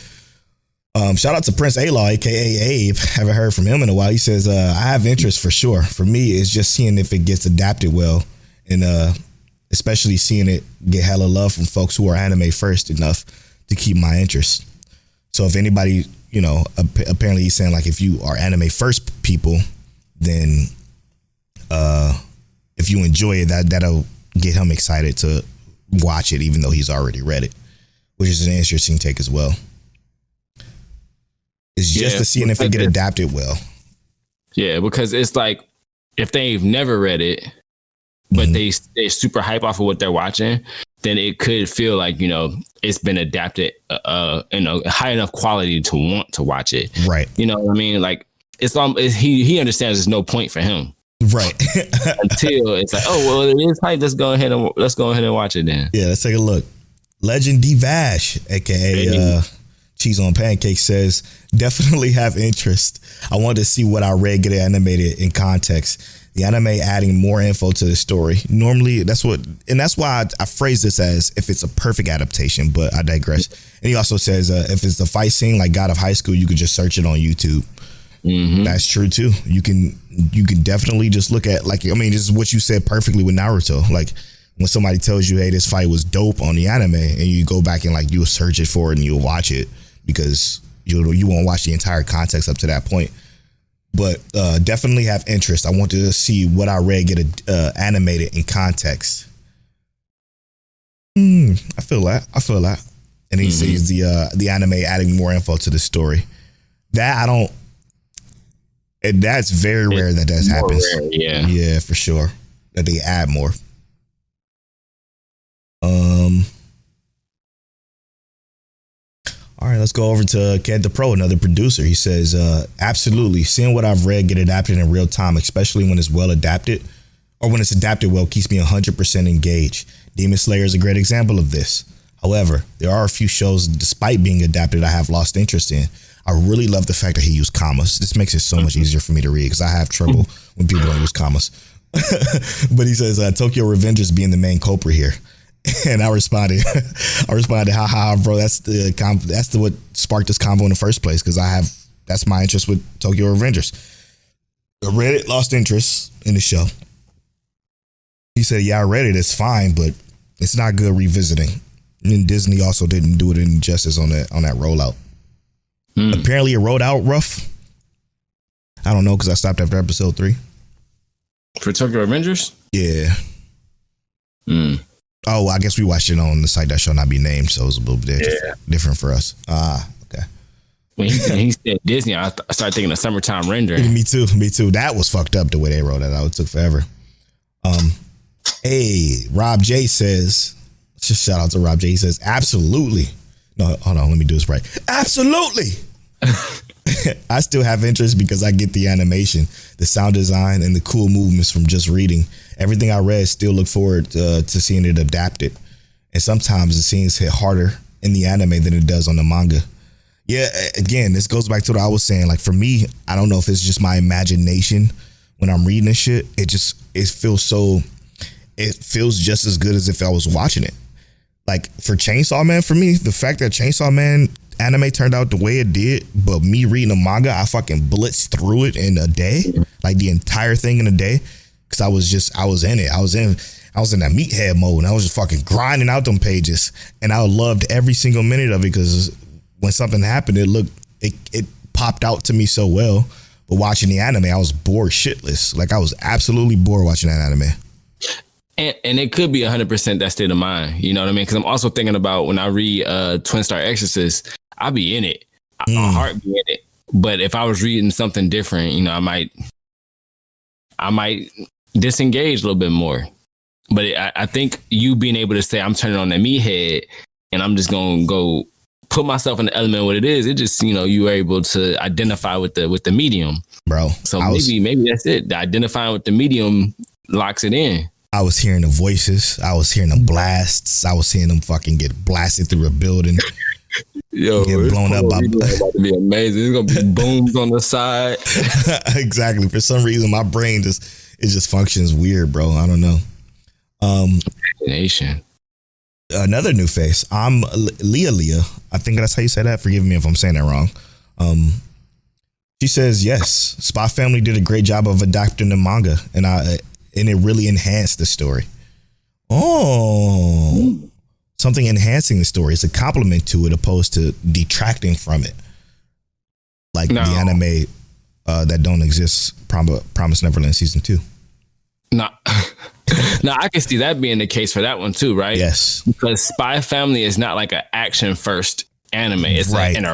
Shout out to Prince A-Law, aka Abe. Haven't heard from him in a while. He says, I have interest for sure. For me, it's just seeing if it gets adapted well, and especially seeing it get hella love from folks who are anime first enough to keep my interest. So if anybody, apparently he's saying like if you are anime first people, then if you enjoy it, that'll get him excited to watch it, even though he's already read it, which is an interesting take as well. It's just to seeing if it get adapted well. Yeah, because it's like if they've never read it, but they're super hype off of what they're watching, then it could feel like, it's been adapted in a high enough quality to want to watch it. Right. You know what I mean? Like he understands there's no point for him. Right. Until it's like, oh, well, it is hype. Let's go ahead and watch it then. Yeah, let's take a look. Legend D Vash, aka Cheese on Pancake, says, definitely have interest. I want to see what I read get animated in context. The anime adding more info to the story. Normally, that's why I phrase this as if it's a perfect adaptation, but I digress. And he also says, if it's the fight scene like God of High School, you could just search it on YouTube. Mm-hmm. That's true too. You can definitely just look at, like, this is what you said perfectly with Naruto. Like when somebody tells you, hey, this fight was dope on the anime, and you go back and like you'll search it for it and you'll watch it, because you won't watch the entire context up to that point. But definitely have interest. I want to see what I read get animated in context. I feel that. And he says the anime adding more info to the story. That I don't. That's very rare that happens. Rare, yeah, for sure. That they add more. All right, let's go over to Kent the Pro, another producer. He says, absolutely. Seeing what I've read get adapted in real time, especially when it's well adapted, or when it's adapted well, keeps me 100% engaged. Demon Slayer is a great example of this. However, there are a few shows, despite being adapted, I have lost interest in. I really love the fact that he used commas. This makes it so much easier for me to read, because I have trouble when people don't use commas. But he says, Tokyo Revengers being the main culprit here. And I responded, haha, bro, that's what sparked this convo in the first place, because that's my interest with Tokyo Revengers. I read it, lost interest in the show. He said, yeah, I read it, it's fine, but it's not good revisiting. And Disney also didn't do it in justice on that rollout. Apparently it rolled out rough. I don't know, because I stopped after episode 3. For Tokyo Revengers? Yeah. Oh, I guess we watched it on the site that shall not be named, so it was a little bit different for us. Okay. When he said Disney, I started thinking of summertime rendering. Me too. That was fucked up the way they wrote that out. It took forever. Hey, Rob J says, just shout out to Rob J. He says, absolutely. No, hold on, let me do this right. Absolutely. I still have interest because I get the animation, the sound design, and the cool movements from just reading. Everything I read, still look forward to seeing it adapted. And sometimes the scenes hit harder in the anime than it does on the manga. Yeah, again, this goes back to what I was saying. Like for me, I don't know if it's just my imagination when I'm reading this shit. It feels just as good as if I was watching it. Like for Chainsaw Man, for me, the fact that Chainsaw Man anime turned out the way it did, but me reading a manga, I fucking blitzed through it in a day, like the entire thing in a day, because I was in it. I was in that meathead mode, and I was just fucking grinding out them pages, and I loved every single minute of it, because when something happened, it popped out to me so well. But watching the anime, I was bored shitless. Like I was absolutely bored watching that anime. And it could be 100% that state of mind. You know what I mean? Because I'm also thinking about when I read Twin Star Exorcist, I'll be in it. My heart be in it. But if I was reading something different, I might disengage a little bit more. But I think you being able to say I'm turning on that meathead and I'm just going to go put myself in the element of what it is. It just, you are able to identify with the medium. Bro. So maybe that's it. The identifying with the medium locks it in. I was hearing the voices. I was hearing the blasts. I was hearing them fucking get blasted through a building. Yo, get blown up. About to be amazing. It's gonna be booms on the side. Exactly. For some reason, my brain just functions weird, bro. I don't know. Imagination. another new face. I'm Leah. I think that's how you say that. Forgive me if I'm saying that wrong. She says yes. Spy Family did a great job of adapting the manga, and it really enhanced the story. Oh, something enhancing the story. It's a compliment to it, opposed to detracting from it, like the anime that don't exist. Promise Neverland season 2. No. Now I can see that being the case for that one too, right? Yes. Because Spy Family is not like an action first anime. It's right. an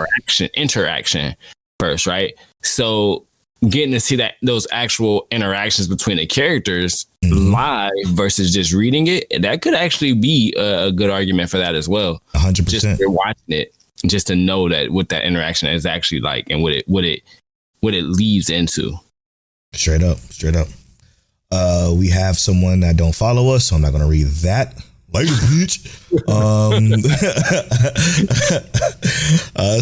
interaction first, right? So getting to see those actual interactions between the characters live versus just reading it, that could actually be a good argument for that as well. 100%. Just if you're watching it, just to know that what that interaction is actually like and what it leads into. Straight up. We have someone that don't follow us, so I'm not going to read that. Later, bitch.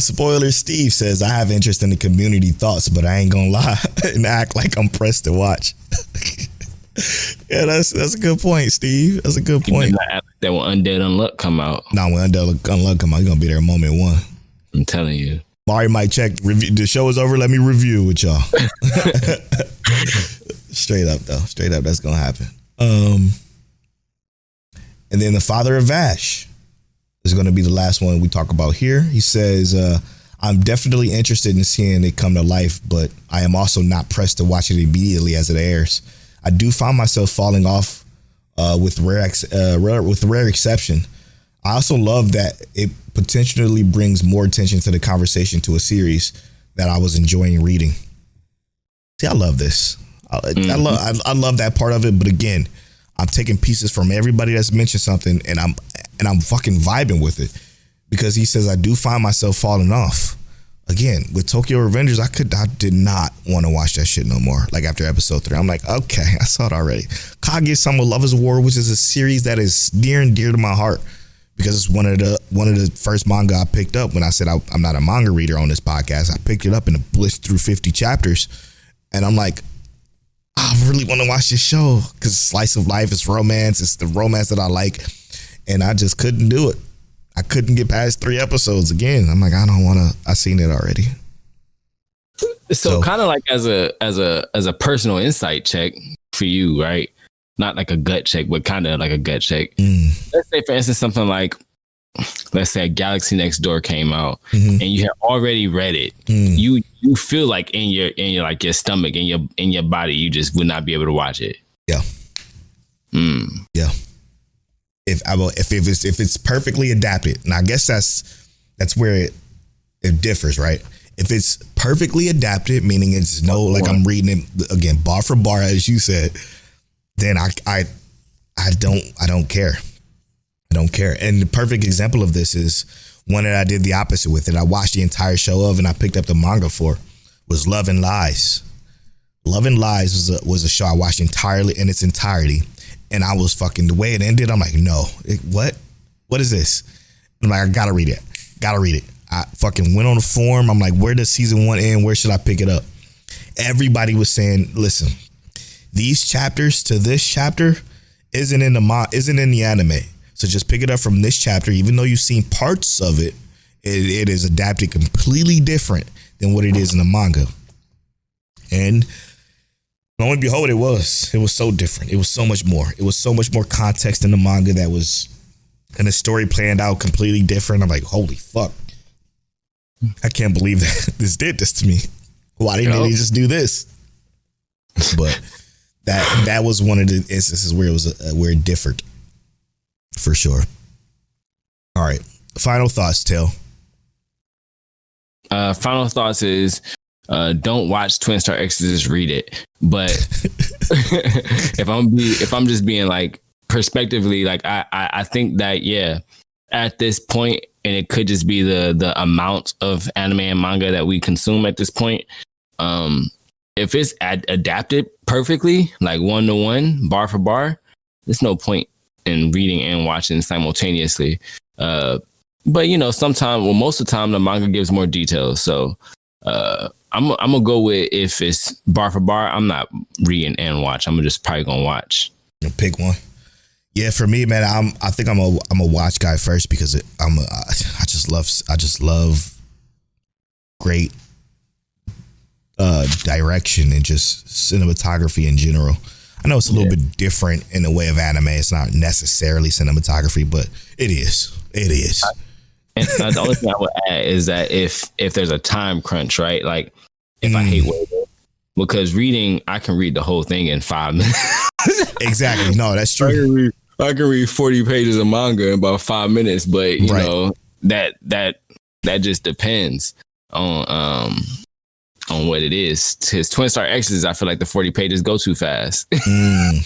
Spoiler Steve says, I have interest in the community thoughts, but I ain't going to lie and act like I'm pressed to watch. Yeah, that's a good point, Steve. That's a good point. That when Undead Unluck come out. When Undead Unluck come out, you're going to be there moment one. I'm telling you. Mari might check. The show is over. Let me review with y'all. Straight up, though. Straight up, that's going to happen. And then the father of Vash is going to be the last one we talk about here. He says, I'm definitely interested in seeing it come to life, but I am also not pressed to watch it immediately as it airs. I do find myself falling off with rare exception. I also love that it potentially brings more attention to the conversation to a series that I was enjoying reading. See, I love this. I love that part of it. But again, I'm taking pieces from everybody that's mentioned something, and I'm fucking vibing with it, because he says I do find myself falling off. Again, with Tokyo Revengers, I did not want to watch that shit no more. Like after episode 3, I'm like, okay, I saw it already. Kaguya-sama Love is War, which is a series that is near and dear to my heart, because it's one of the first manga I picked up when I said I'm not a manga reader on this podcast. I picked it up and blitzed through 50 chapters, and I'm like, I really want to watch this show because it's slice of life, it's romance, it's the romance that I like, and I just couldn't do it. I couldn't get past 3 episodes again. I'm like, I don't want to. I seen it already. So kind of like as a personal insight check for you, right? Not like a gut check, but kind of like a gut check. Let's say, for instance, something like, let's say Galaxy Next Door came out, and you had already read it. You feel like in your like your stomach, in your body, you just would not be able to watch it. Yeah. Yeah. If it's perfectly adapted, and I guess that's where it differs, right? If it's perfectly adapted, meaning it's like I'm reading it again, bar for bar, as you said, then I don't care. I don't care. And the perfect example of this is one that I did the opposite with, and I watched the entire show of, and I picked up the manga for, was Love and Lies. Love and Lies was a show I watched entirely in its entirety, and I was fucking, the way it ended, I'm like, no, what is this? I'm like, I gotta read it. I fucking went on the forum. I'm like, where does season 1 end? Where should I pick it up? Everybody was saying, listen, these chapters to this chapter isn't in the anime. So just pick it up from this chapter. Even though you've seen parts of it, it is adapted completely different than what it is in the manga. And lo and behold, it was so different. It was so much more. It was so much more context in the manga and the story planned out completely different. I'm like, holy fuck. I can't believe that this did this to me. Why didn't they just do this? But that was one of the instances where where it differed. For sure. All right. Final thoughts, Till. Final thoughts is don't watch Twin Star Exorcist, read it. But if I'm just being like perspectively, like I think that, yeah, at this point, and it could just be the amount of anime and manga that we consume at this point. If it's adapted perfectly, like 1-to-1, bar for bar, there's no point in reading and watching simultaneously. But sometimes, well, most of the time the manga gives more details. So I'm gonna go with, if it's bar for bar, I'm not reading and watch. I'm just probably gonna watch. Pick one. Yeah, for me, man, I think I'm a watch guy first because I just love great direction and just cinematography in general. I know it's a little bit different in the way of anime. It's not necessarily cinematography, but it is. It is. And the only thing I would add is that if there's a time crunch, right? Like if I hate waiting, because reading, I can read the whole thing in 5 minutes. Exactly. No, that's true. I can read 40 pages of manga in about 5 minutes, but you know that just depends on what it is. His Twin Star X's, I feel like the 40 pages go too fast.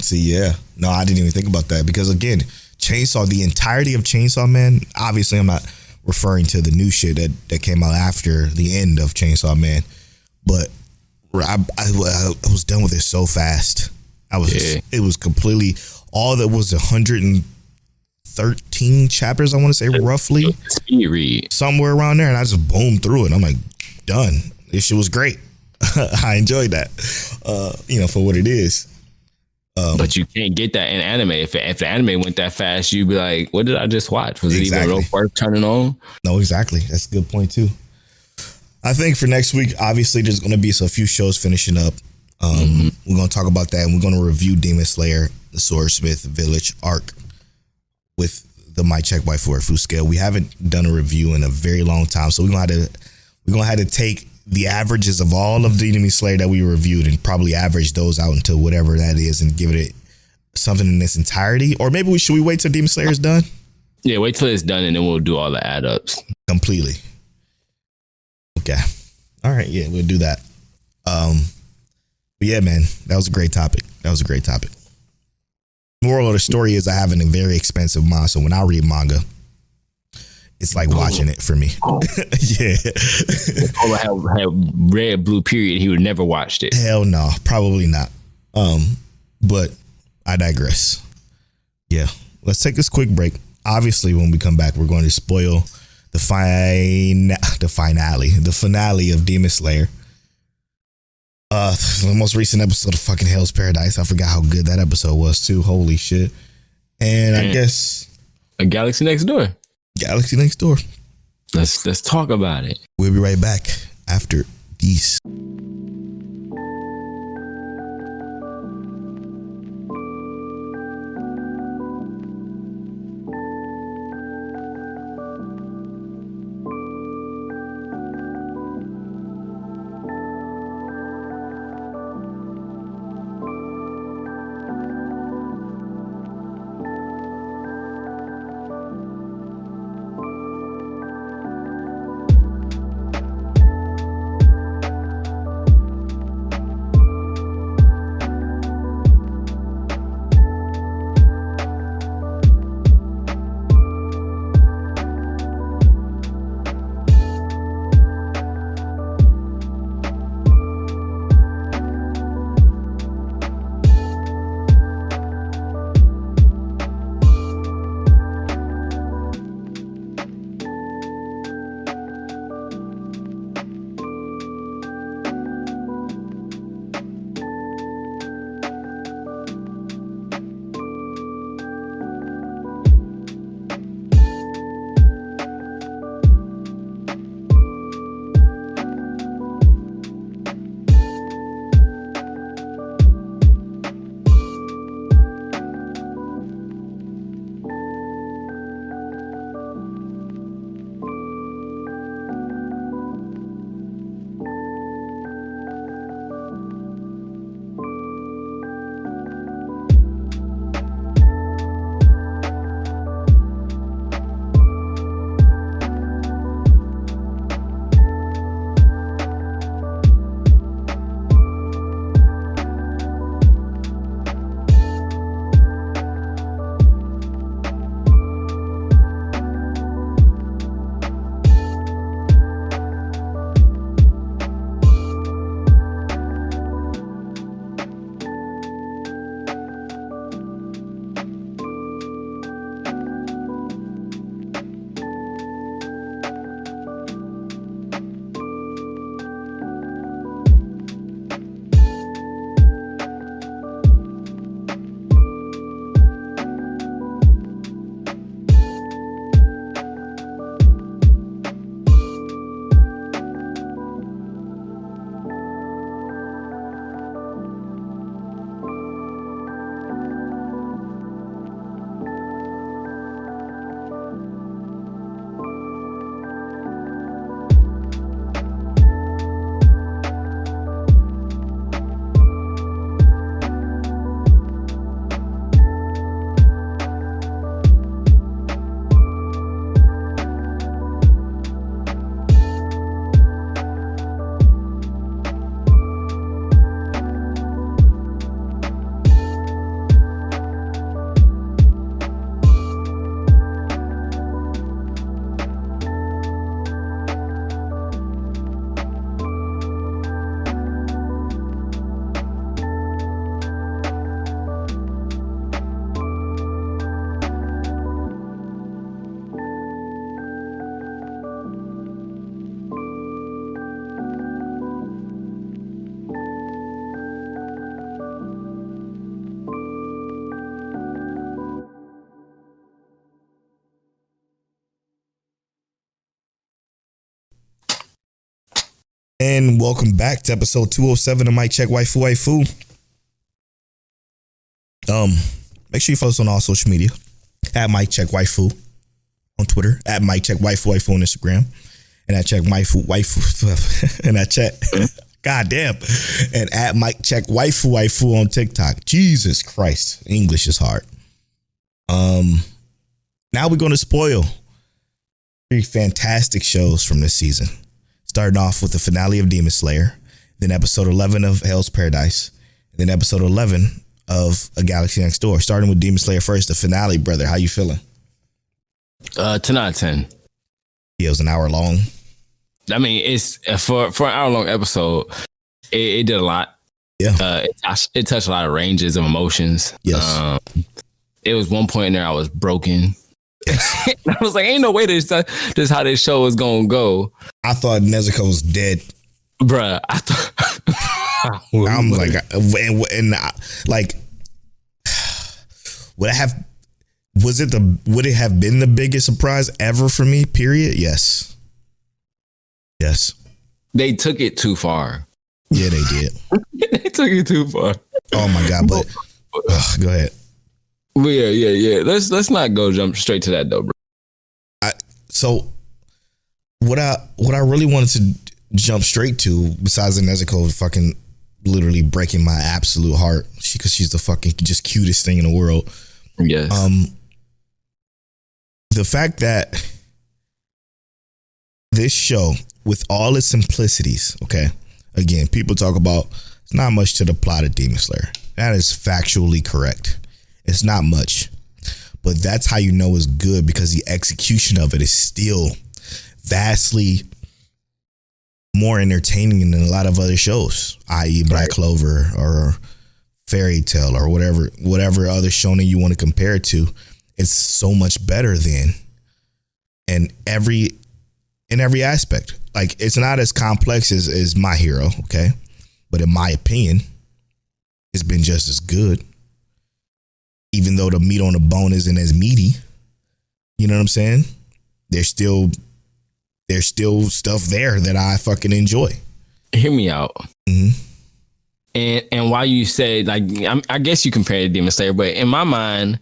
See, yeah. No, I didn't even think about that because again, Chainsaw, the entirety of Chainsaw Man, obviously I'm not referring to the new shit that came out after the end of Chainsaw Man, but I was done with it so fast. It was completely, all that was 113 chapters, I want to say roughly. Speed read. Somewhere around there, and I just boomed through it. I'm like, done. This shit was great. I enjoyed that, for what it is. But you can't get that in anime. If the anime went that fast, you'd be like, what did I just watch? Was it even real worth turning on? No, exactly. That's a good point too. I think for next week, obviously there's going to be a few shows finishing up. We're going to talk about that, and we're going to review Demon Slayer, the Swordsmith Village arc with the My Check by Waifu scale. We haven't done a review in a very long time, so we're going to have to take the averages of all of the Demon Slayer that we reviewed and probably average those out into whatever that is and give it something in its entirety. Or maybe should we wait till Demon Slayer is done? Yeah, wait till it's done and then we'll do all the add ups completely. Okay. All right. Yeah, we'll do that. But yeah, man, that was a great topic. Moral of the story is I have a very expensive manga, so when I read manga, it's like watching it for me. Yeah. If Polo had red, blue period, he would never watched it. Hell no, probably not. But I digress. Yeah. Let's take this quick break. Obviously, when we come back, we're going to spoil the finale of Demon Slayer. The most recent episode of fucking Hell's Paradise. I forgot how good that episode was too. Holy shit. And I guess A Galaxy Next Door. Let's talk about it. We'll be right back after these. And welcome back to episode 207 of Mic Check Waifu. Make sure you follow us on all social media at Mic Check Waifu on Twitter, at Mic Check Waifu on Instagram, and at Check Waifu and at Check goddamn, and at Mic Check Waifu on TikTok. Jesus Christ, English is hard. Now we're going to spoil 3 fantastic shows from this season. Starting off with the finale of Demon Slayer, then episode 11 of Hell's Paradise, and then episode 11 of A Galaxy Next Door. Starting with Demon Slayer first, the finale, brother. How you feeling? 10 out of 10. Yeah, it was an hour long. I mean, it's for an hour long episode. It did a lot. Yeah, it touched a lot of ranges of emotions. Yes, it was one point in there I was broken. Yes. I was like, ain't no way this how this show is gonna go. I thought Nezuko was dead, bruh. I thought I'm like, and like, would it have been the biggest surprise ever for me? Period. Yes. They took it too far. Yeah, they did. They took it too far. Oh my god! But go ahead. Well, yeah. Let's not jump straight to that though, bro. So what I really wanted to jump straight to, besides the Nezuko fucking literally breaking my absolute heart, because she's the fucking just cutest thing in the world. Yes. The fact that this show, with all its simplicities, okay, again, people talk about it's not much to the plot of Demon Slayer. That is factually correct. It's not much, but that's how you know it's good, because the execution of it is still vastly more entertaining than a lot of other shows, i.e. Black Clover or Fairy Tail or whatever other shonen you want to compare it to. It's so much better than in every aspect. Like, it's not as complex as My Hero, okay? But in my opinion, it's been just as good. Even though the meat on the bone isn't as meaty, you know what I'm saying? There's still stuff there that I fucking enjoy. Hear me out. Mm-hmm. And while you say, like, I guess you compare it to Demon Slayer, but in my mind,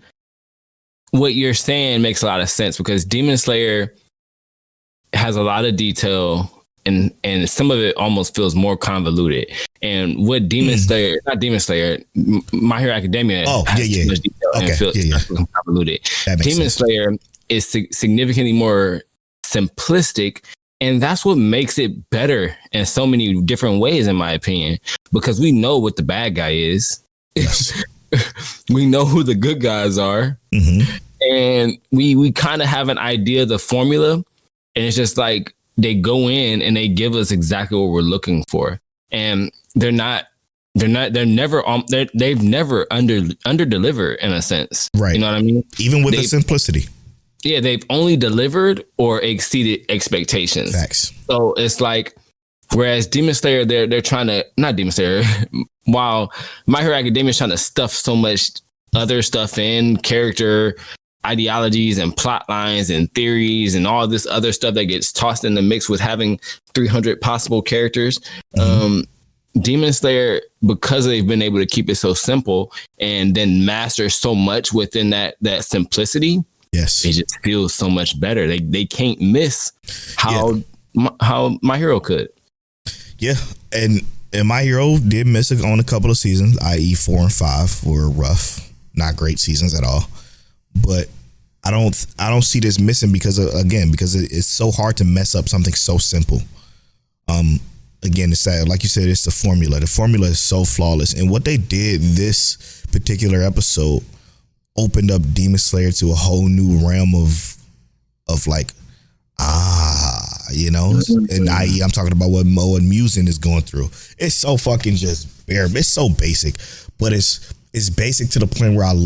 what you're saying makes a lot of sense, because Demon Slayer has a lot of detail, and some of it almost feels more convoluted. And what not Demon Slayer, My Hero Academia has too much detail and feels convoluted. Demon Slayer is significantly more simplistic, and that's what makes it better in so many different ways, in my opinion, because we know what the bad guy is. Yes. We know who the good guys are. Mm-hmm. And we kind of have an idea of the formula, and it's just like they go in and they give us exactly what we're looking for, and they've never under delivered in a sense, right? You know what I mean? Even with the simplicity. Yeah, they've only delivered or exceeded expectations. Facts. So it's like, whereas Demon Slayer, they're trying to, not Demon Slayer, while My Hero Academia is trying to stuff so much other stuff in, character ideologies and plot lines and theories and all this other stuff that gets tossed in the mix with having 300 possible characters. Mm-hmm. Demon Slayer, because they've been able to keep it so simple and then master so much within that simplicity. Yes, it just feels so much better. They can't miss how My Hero could. Yeah, and My Hero did miss it on a couple of seasons, i.e. 4 and 5 were rough, not great seasons at all. But I don't see this missing because it's so hard to mess up something so simple. Again, it's sad. Like you said, it's the formula. The formula is so flawless, and what they did this particular episode opened up Demon Slayer to a whole new realm of like, you know, and i.e. I'm talking about what Mo and Musin is going through. It's so fucking just bare. It's so basic, but it's basic to the point where I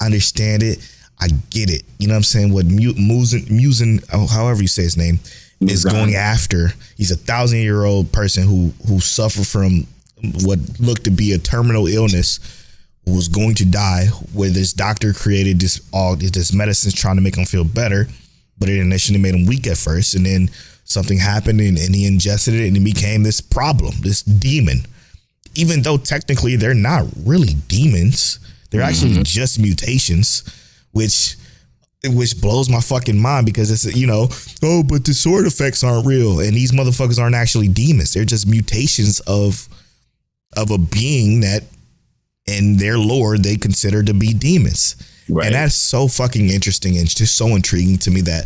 understand it. I get it. You know what I'm saying? What Musin, however you say his name, is going after. He's a 1,000-year-old person who suffered from what looked to be a terminal illness, who was going to die, where this doctor created this medicine trying to make him feel better, but it initially made him weak at first, and then something happened and he ingested it and it became this problem, this demon. Even though technically they're not really demons, they're actually just mutations, which blows my fucking mind because it's, but the sword effects aren't real and these motherfuckers aren't actually demons. They're just mutations of a being that in their lore they consider to be demons. Right. And that's so fucking interesting and just so intriguing to me that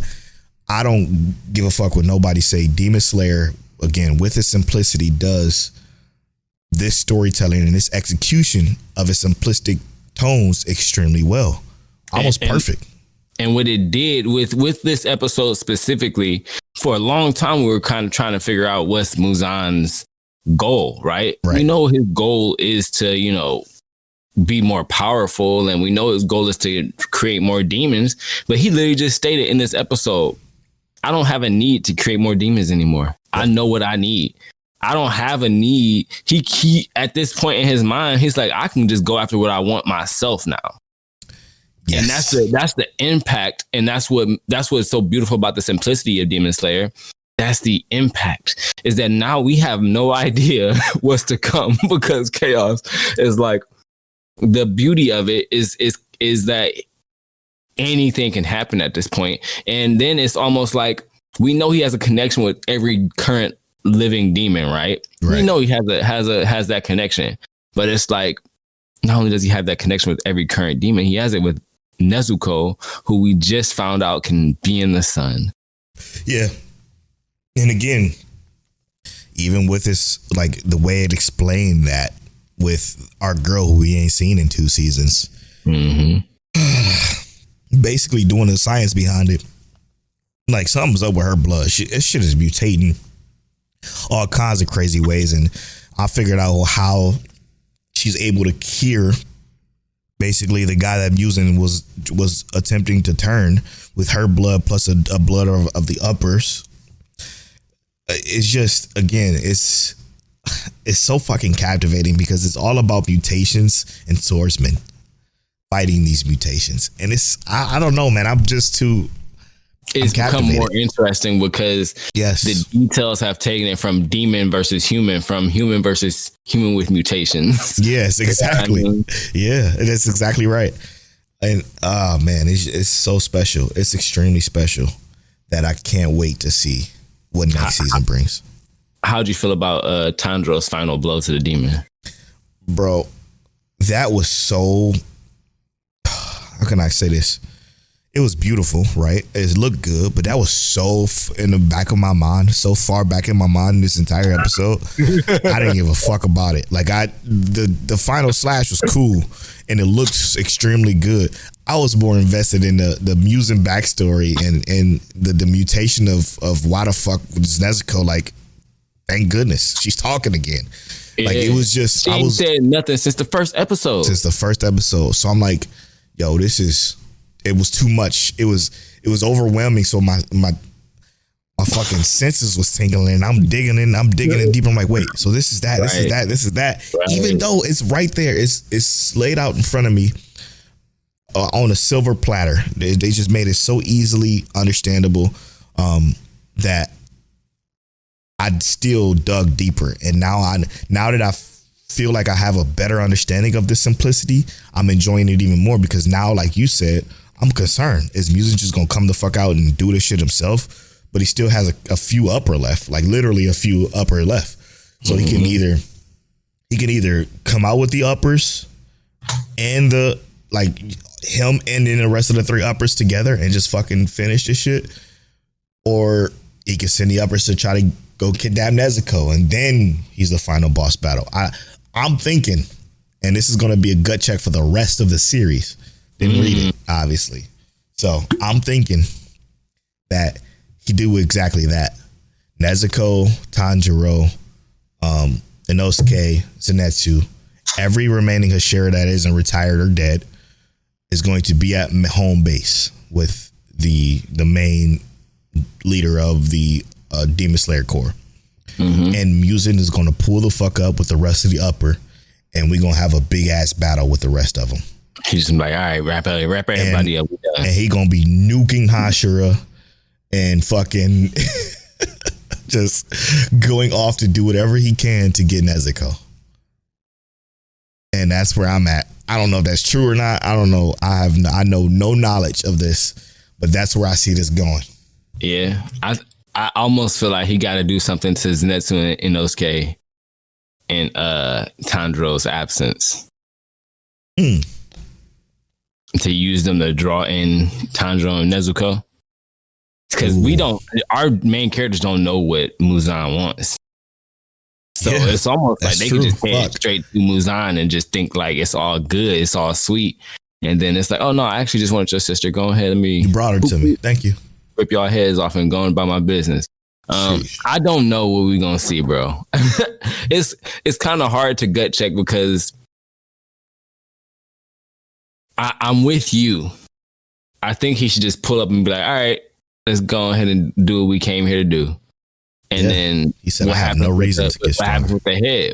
I don't give a fuck what nobody say. Demon Slayer, again, with its simplicity, does this storytelling and this execution of its simplistic tones extremely well. Almost perfect. And what it did with this episode specifically, for a long time, we were kind of trying to figure out what's Muzan's goal, right? We know his goal is to, be more powerful. And we know his goal is to create more demons. But he literally just stated in this episode, I don't have a need to create more demons anymore. I know what I need. I don't have a need. He at this point in his mind, he's like, I can just go after what I want myself now. Yes. And that's the impact. And that's what's so beautiful about the simplicity of Demon Slayer. That's the impact, is that now we have no idea what's to come because chaos is like, the beauty of it is that anything can happen at this point. And then it's almost like we know he has a connection with every current living demon, right? We know he has that connection, but it's like, not only does he have that connection with every current demon, he has it with Nezuko, who we just found out can be in the sun. Yeah. And again, even with this, like the way it explained that with our girl who we ain't seen in 2 seasons, basically doing the science behind it. Like something's up with her blood. This shit is mutating all kinds of crazy ways. And I figured out how she's able to cure basically the guy that Musen was attempting to turn with her blood plus a blood of the uppers. It's just, again, it's so fucking captivating because it's all about mutations and swordsmen fighting these mutations. And I don't know, man. I'm just too. It's become more interesting because the details have taken it from demon versus human, from human versus human with mutations. Yes, exactly. Yeah, that's exactly right. And man, it's so special. It's extremely special that I can't wait to see what next season brings. How'd you feel about Tanjiro's final blow to the demon? Bro, that was so, how can I say this? It was beautiful, right? It looked good, but that was so in the back of my mind, so far back in my mind this entire episode. I didn't give a fuck about it. Like the final slash was cool and it looks extremely good. I was more invested in the Musen backstory and the mutation of why the fuck was Nezuko, like, thank goodness she's talking again. Like it was just, she ain't said nothing since the first episode. So I'm like, yo, it was too much. It was overwhelming. So my fucking senses was tingling. I'm digging in deeper. I'm like, wait, so this is that, this is that. Right. Even though it's right there, it's laid out in front of me on a silver platter. They just made it so easily understandable that I still dug deeper. And now that I feel like I have a better understanding of the simplicity, I'm enjoying it even more because now, like you said, I'm concerned. Is Musen just gonna come the fuck out and do this shit himself? But he still has a few upper left, like literally a few upper left. So he can either come out with the uppers and the like him and then the rest of the 3 uppers together and just fucking finish this shit, or he can send the uppers to try to go kidnap Nezuko and then he's the final boss battle. I'm thinking, and this is gonna be a gut check for the rest of the series. Didn't read it, obviously. So I'm thinking that he do exactly that. Nezuko, Tanjiro, Inosuke, Zenitsu, every remaining Hashira that isn't retired or dead is going to be at home base with the main leader of the Demon Slayer Corps. And Musen is going to pull the fuck up with the rest of the upper, and we're going to have a big ass battle with the rest of them. He's like, all right, wrap everybody up. And he gonna be nuking Hashira and fucking just going off to do whatever he can to get Nezuko. And that's where I'm at. I don't know if that's true or not. I don't know. I know no knowledge of this, but that's where I see this going. Yeah. I almost feel like he got to do something to Zenitsu and Inosuke in Tanjiro's absence. To use them to draw in Tanjiro and Nezuko. Because our main characters don't know what Muzan wants. So it's almost like they could just head straight to Muzan and just think like it's all good, it's all sweet. And then it's like, oh no, I actually just wanted your sister. Go ahead and you brought her to me. Thank you. Rip y'all heads off and going about my business. I don't know what we're gonna see, bro. It's kind of hard to gut check because I'm with you. I think he should just pull up and be like, all right, let's go ahead and do what we came here to do. And then he said, I have no reason to get started. What happens with the head?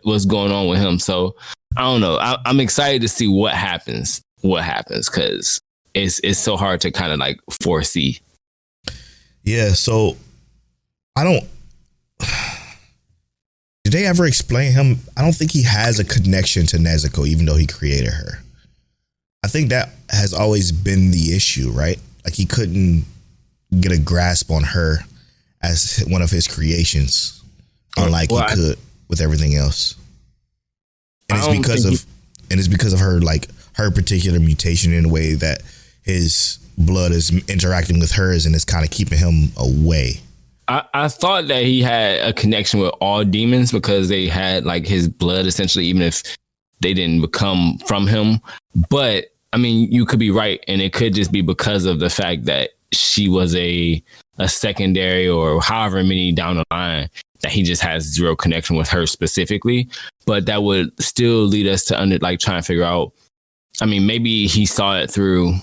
What's going on with him? So I don't know. I'm excited to see what happens because it's so hard to kind of like foresee. Yeah. So I don't. Did they ever explain him? I don't think he has a connection to Nezuko, even though he created her. I think that has always been the issue, right? Like he couldn't get a grasp on her as one of his creations, unlike he could with everything else. And it's because of her, like her particular mutation in a way that his blood is interacting with hers and it's kind of keeping him away. I thought that he had a connection with all demons because they had like his blood essentially, even if they didn't become from him. But I mean, you could be right. And it could just be because of the fact that she was a secondary or however many down the line that he just has zero connection with her specifically. But that would still lead us to try and figure out. I mean, maybe he saw it through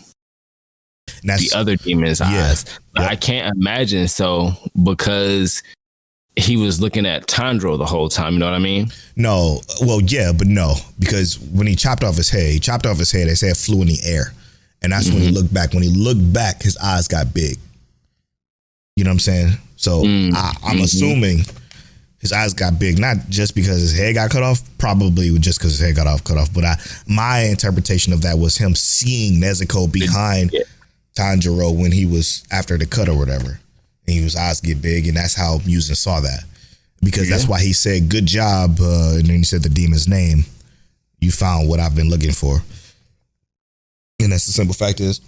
the other demon's eyes. But I can't imagine so because he was looking at Tanjiro the whole time. You know what I mean? No. Well, yeah, but no. Because when he chopped off his head, his head flew in the air. And that's when he looked back. When he looked back, his eyes got big. You know what I'm saying? So I'm assuming his eyes got big, not just because his head got cut off, probably just because his head got cut off. But my interpretation of that was him seeing Nezuko behind Tanjiro when he was after the cut or whatever. And his eyes get big, and that's how Muzan saw that. Because that's why he said, good job, and then he said the demon's name. You found what I've been looking for. And that's the simple fact is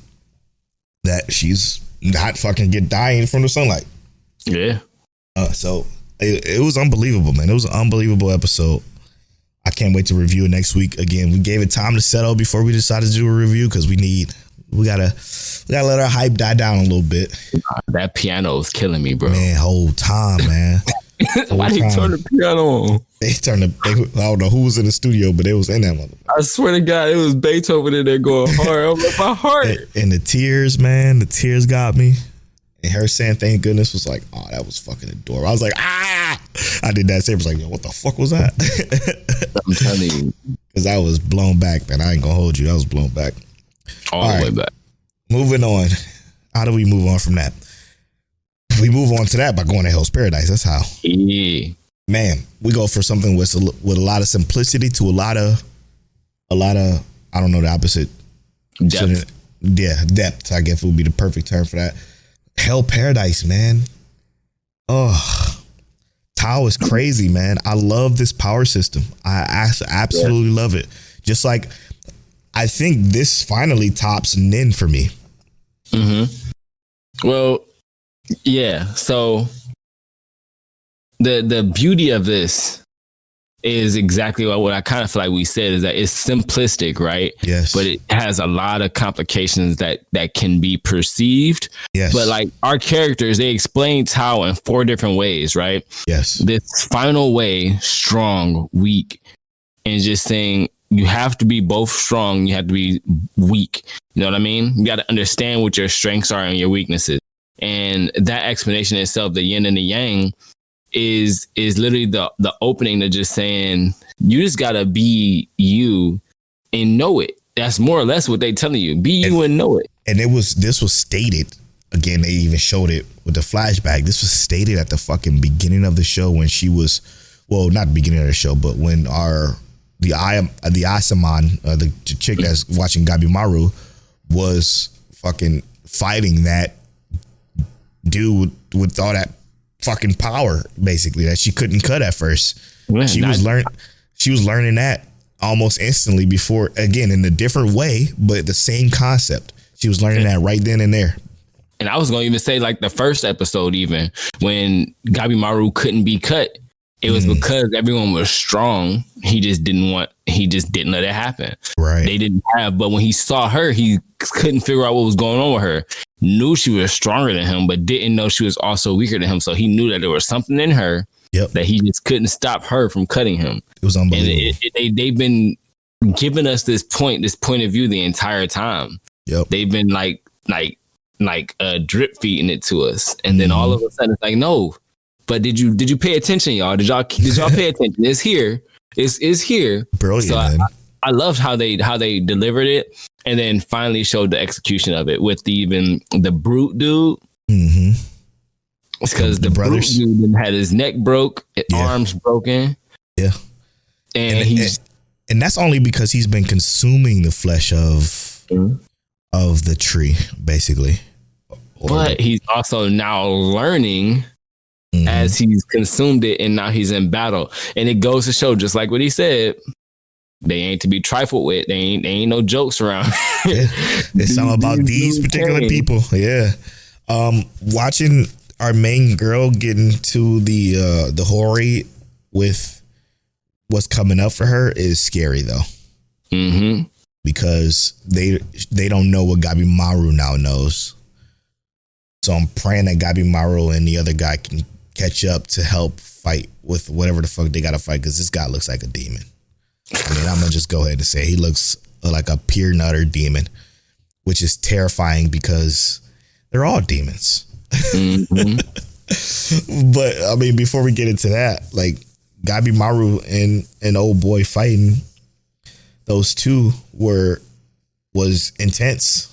that she's not fucking dying from the sunlight. Yeah. So it was unbelievable, man. It was an unbelievable episode. I can't wait to review it next week. Again, we gave it time to settle before we decided to do a review because we gotta let our hype die down a little bit. That piano is killing me, bro. Man, whole time, man. Why did he turn the piano on? I don't know who was in the studio, but it was in that motherfucker. I swear to God, it was Beethoven in there going hard. I'm like, my heart. And the tears, man, the tears got me. And her saying thank goodness was like, oh, that was fucking adorable. I was like, ah! I did that. Sarah was like, yo, what the fuck was that? I'm telling you. Because I was blown back, man. I ain't gonna hold you. I was blown back. All the way back. Moving on. How do we move on from that? We move on to that by going to Hell's Paradise. That's how. Yeah. Man, we go for something with a lot of simplicity to a lot of I don't know the opposite. Depth. Depth. I guess would be the perfect term for that. Hell Paradise, man. Oh, Tao is crazy, man. I love this power system. I absolutely love it. Just like I think this finally tops Nin for me. Well, yeah. So the beauty of this is exactly what I kind of feel like we said is that it's simplistic, right? Yes. But it has a lot of complications that can be perceived. Yes. But like our characters, they explain Tao in 4 different ways, right? Yes. This final way, strong, weak, and just saying you have to be both strong, you have to be weak. You know what I mean? You got to understand what your strengths are and your weaknesses. And that explanation itself, the yin and the yang, is literally the opening to just saying you just gotta be you and know it. That's more or less what they telling you. Be you and know it. And this was stated again, they even showed it with the flashback. This was stated at the fucking beginning of the show when she was, well, not the beginning of the show, but when the Asaman, the chick that's watching Gabimaru, was fucking fighting that dude with all that fucking power, basically, that she couldn't cut at first. She was learning that almost instantly before, again, in a different way, but the same concept. She was learning that right then and there. And I was going to even say, like, the first episode, even when Gabimaru couldn't be cut, it was because everyone was strong. He just didn't let it happen. Right. They didn't have, but when he saw her, he couldn't figure out what was going on with her. Knew she was stronger than him, but didn't know she was also weaker than him. So he knew that there was something in her that he just couldn't stop her from cutting him. It was unbelievable. And they've been giving us this point of view the entire time. Yep. They've been like drip feeding it to us. And then all of a sudden it's like, no. But did you pay attention, y'all? Did y'all pay attention? It's here. It's here. Brilliant. So man. I loved how they delivered it, and then finally showed the execution of it with even the brute dude. Mm-hmm. It's because the brute dude had his neck broke, his arms broken. Yeah, and that's only because he's been consuming the flesh of the tree, basically. But he's also now learning. As he's consumed it, and now he's in battle. And it goes to show, just like what he said, they ain't to be trifled with. They ain't no jokes around. It's all about these particular people. Yeah. Watching our main girl get into the Hori with what's coming up for her is scary though. Mm-hmm. Because they don't know what Gabimaru now knows. So I'm praying that Gabimaru and the other guy can catch up to help fight with whatever the fuck they gotta fight, because this guy looks like a demon. I mean, I'm gonna just go ahead and say he looks like a pure nutter demon, which is terrifying because they're all demons. Mm-hmm. But I mean, before we get into that, like Gabimaru and old boy fighting, those two was intense.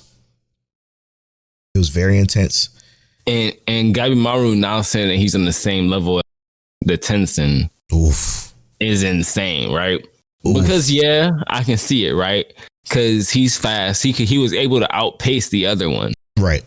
It was very intense. And Gabimaru now saying that he's on the same level as the Tenzin is insane, right? Oof. Because I can see it, right? Because he's fast. He was able to outpace the other one, right?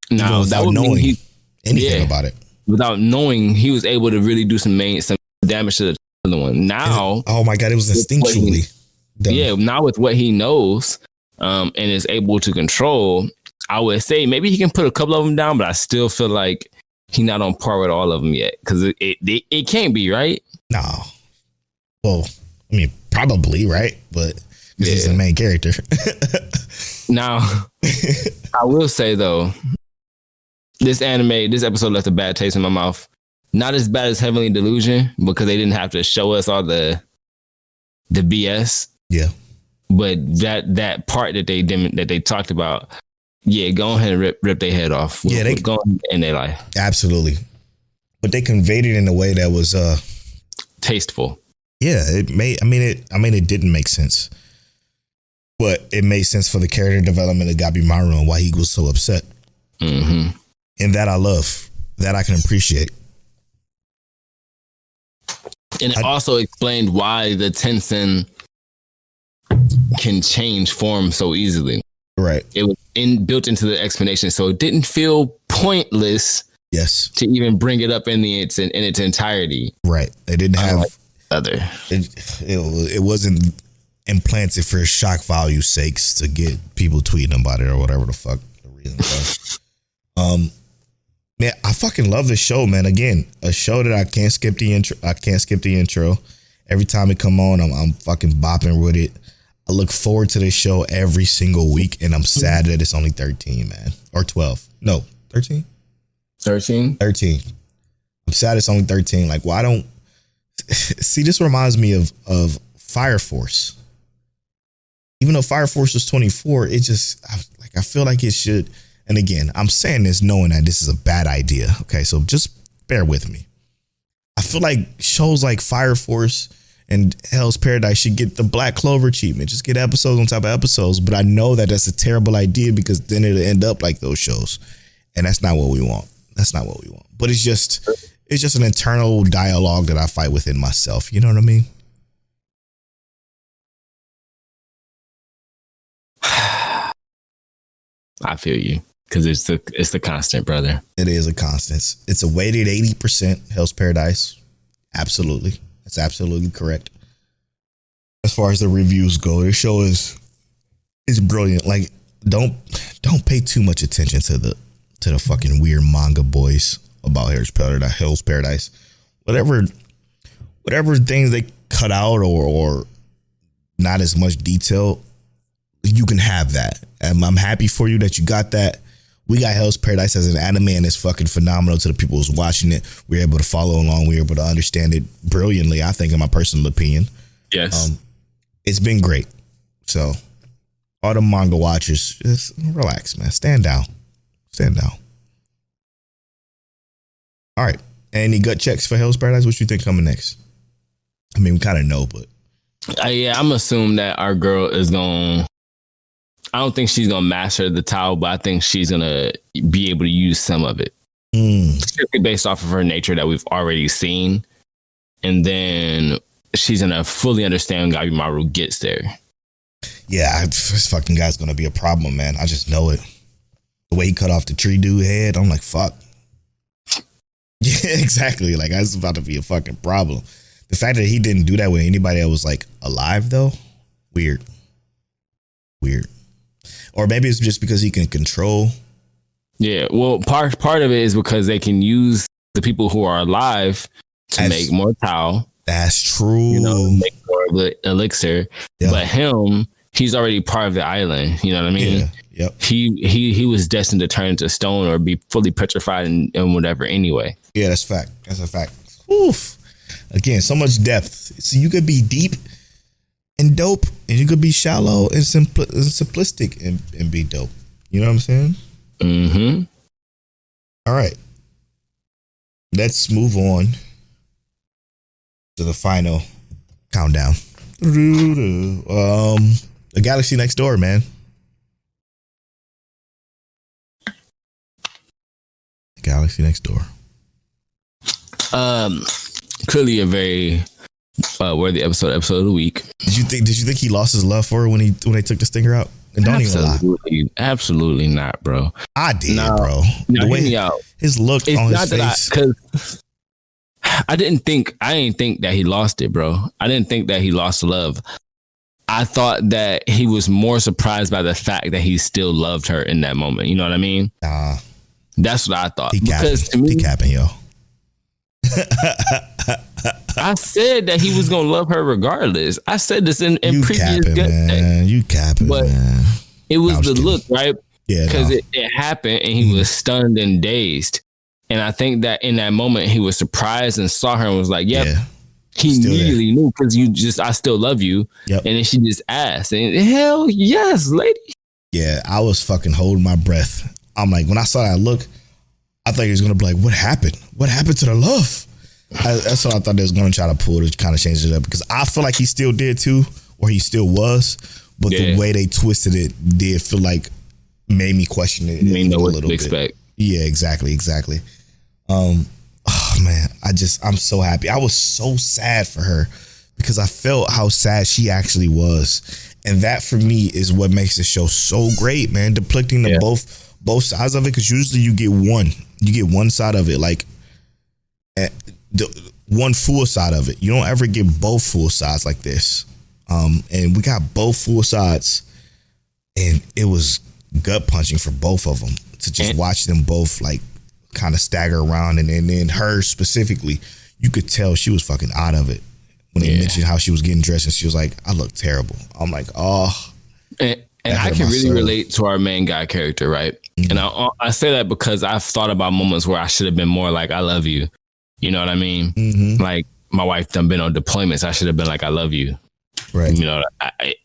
Now without knowing anything about it, without knowing, he was able to really do some damage to the other one. Now, oh my god, it was instinctually done. Now with what he knows, and is able to control. I would say maybe he can put a couple of them down, but I still feel like he's not on par with all of them yet, because it can't be, right? No. Well, I mean, probably, right? But he's the main character. Now, I will say, though, this episode left a bad taste in my mouth. Not as bad as Heavenly Delusion, because they didn't have to show us all the BS. Yeah. But that part that they talked about, go ahead and rip their head off. They go in their life. Absolutely. But they conveyed it in a way that was tasteful. Yeah, it didn't make sense. But it made sense for the character development of Gabimaru and why he was so upset. Mm-hmm. And that I love. That I can appreciate. And it also explained why the Tenzin can change form so easily. Right. It was built into the explanation, so it didn't feel pointless. Yes. To even bring it up in its entirety. Right. They didn't have other. It wasn't implanted for shock value sakes to get people tweeting about it or whatever the fuck the reason was. Man, I fucking love this show, man. Again, a show that I can't skip the intro. Every time it come on, I'm fucking bopping with it. I look forward to this show every single week, and I'm sad that it's only 13, man. Or 12. No, 13? 13. I'm sad it's only 13. Like, why don't... See, this reminds me of Fire Force. Even though Fire Force was 24, it just... I feel like it should... And again, I'm saying this knowing that this is a bad idea. Okay, so just bear with me. I feel like shows like Fire Force and Hell's Paradise should get the Black Clover treatment. Just get episodes on top of episodes. But I know that that's a terrible idea, because then it'll end up like those shows. And that's not what we want. But it's just an internal dialogue that I fight within myself. You know what I mean? I feel you, because it's the constant, brother. It is a constant. It's a weighted 80% Hell's Paradise. Absolutely. That's absolutely correct. As far as the reviews go, this show is brilliant. Like, don't pay too much attention to the fucking weird manga boys about Hell's Paradise. Whatever things they cut out or not as much detail, you can have that. And I'm happy for you that you got that. We got Hell's Paradise as an anime, and it's fucking phenomenal to the people who's watching it. We're able to follow along. We're able to understand it brilliantly, I think, in my personal opinion. Yes. It's been great. So all the manga watchers, just relax, man. Stand down. All right. Any gut checks for Hell's Paradise? What you think coming next? I mean, we kind of know, but yeah, I'm assuming that our girl is going. I don't think she's gonna master the towel, but I think she's gonna be able to use some of it, strictly based off of her nature that we've already seen, and then she's gonna fully understand when Gabimaru gets there. Yeah, this fucking guy's gonna be a problem, man. I just know it. The way he cut off the tree dude head, I'm like, fuck. Yeah, exactly. Like, that's about to be a fucking problem. The fact that he didn't do that with anybody that was like alive, though, weird. Or maybe it's just because he can control. Yeah, well, part of it is because they can use the people who are alive to make more towel. That's true. You know, make more of the elixir. Yeah. But him, he's already part of the island. You know what I mean? Yeah. Yep. He was destined to turn to stone or be fully petrified and whatever anyway. Yeah, that's fact. That's a fact. Oof. Again, so much depth. So you could be deep and dope, and you could be shallow and simplistic and be dope. You know what I'm saying? Mm-hmm. All right. Let's move on to the final countdown. The Galaxy Next Door, man. The Galaxy Next Door. Clearly a very worthy episode of the week. Did you think he lost his love for her when they took the stinger out? And don't even lie. Absolutely not, bro. I did, bro. The way his look it's on not his face. Because I didn't think that he lost it, bro. I didn't think that he lost love. I thought that he was more surprised by the fact that he still loved her in that moment. You know what I mean? That's what I thought. He capping, yo. I said that he was gonna love her regardless. I said this in previous gut man. You capping, but man. It was the look, right? Yeah, because it happened and he was stunned and dazed. And I think that in that moment he was surprised and saw her and was like, "Yep." Yeah. He immediately knew because I still love you. Yep. And then she just asked, and hell yes, lady. Yeah, I was fucking holding my breath. I'm like, when I saw that look, I thought he was gonna be like, "What happened? What happened to the love?" That's what I thought they was gonna try to pull to kind of change it up, because I feel like he still did too, or he still was, but the way they twisted it did feel like made me question it. Made know what to expect. Yeah, exactly. Oh man, I'm so happy. I was so sad for her because I felt how sad she actually was, and that for me is what makes the show so great, man. Depicting the both sides of it, because usually you get one side of it, like the one full side of it. You don't ever get both full sides like this. And we got both full sides, and it was gut punching for both of them to just watch them both like kind of stagger around, and then her specifically, you could tell she was fucking out of it when they mentioned how she was getting dressed, and she was like, "I look terrible." I'm like, oh. And I can really relate to our main guy character, right? Mm-hmm. And I say that because I've thought about moments where I should have been more like, "I love you." You know what I mean? Mm-hmm. Like, my wife done been on deployments. I should have been like, "I love you." Right. You know,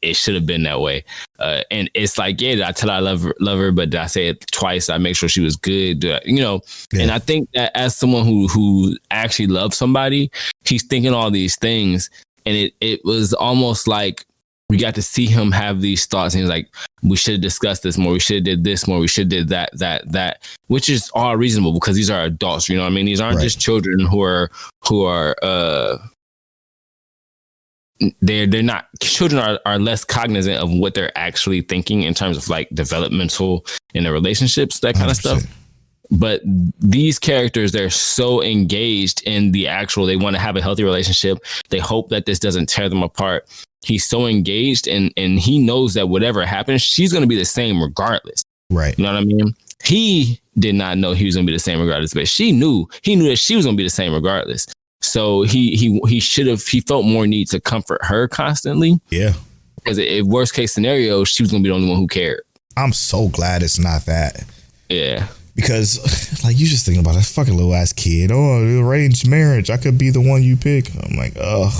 it should have been that way. And it's like, yeah, I tell her I love her, but did I say it twice? I make sure she was good. And I think that as someone who actually loves somebody, he's thinking all these things. And it was almost like we got to see him have these thoughts, and he's like, we should have discussed this more, we should have did this more, we should have did that, which is all reasonable because these are adults, you know what I mean? These aren't just children who are they're not, children are less cognizant of what they're actually thinking in terms of like developmental in their relationships, that kind 100%. Of stuff. But these characters, they're so engaged in the actual, they want to have a healthy relationship. They hope that this doesn't tear them apart. He's so engaged and he knows that whatever happens, she's going to be the same regardless. Right. You know what I mean? He did not know he was going to be the same regardless, but he knew that she was going to be the same regardless. So he felt more need to comfort her constantly. Yeah. Because if worst case scenario, she was going to be the only one who cared. I'm so glad it's not that. Yeah. Because, like, you just think about this fucking little ass kid. Oh, arranged marriage. I could be the one you pick. I'm like, ugh.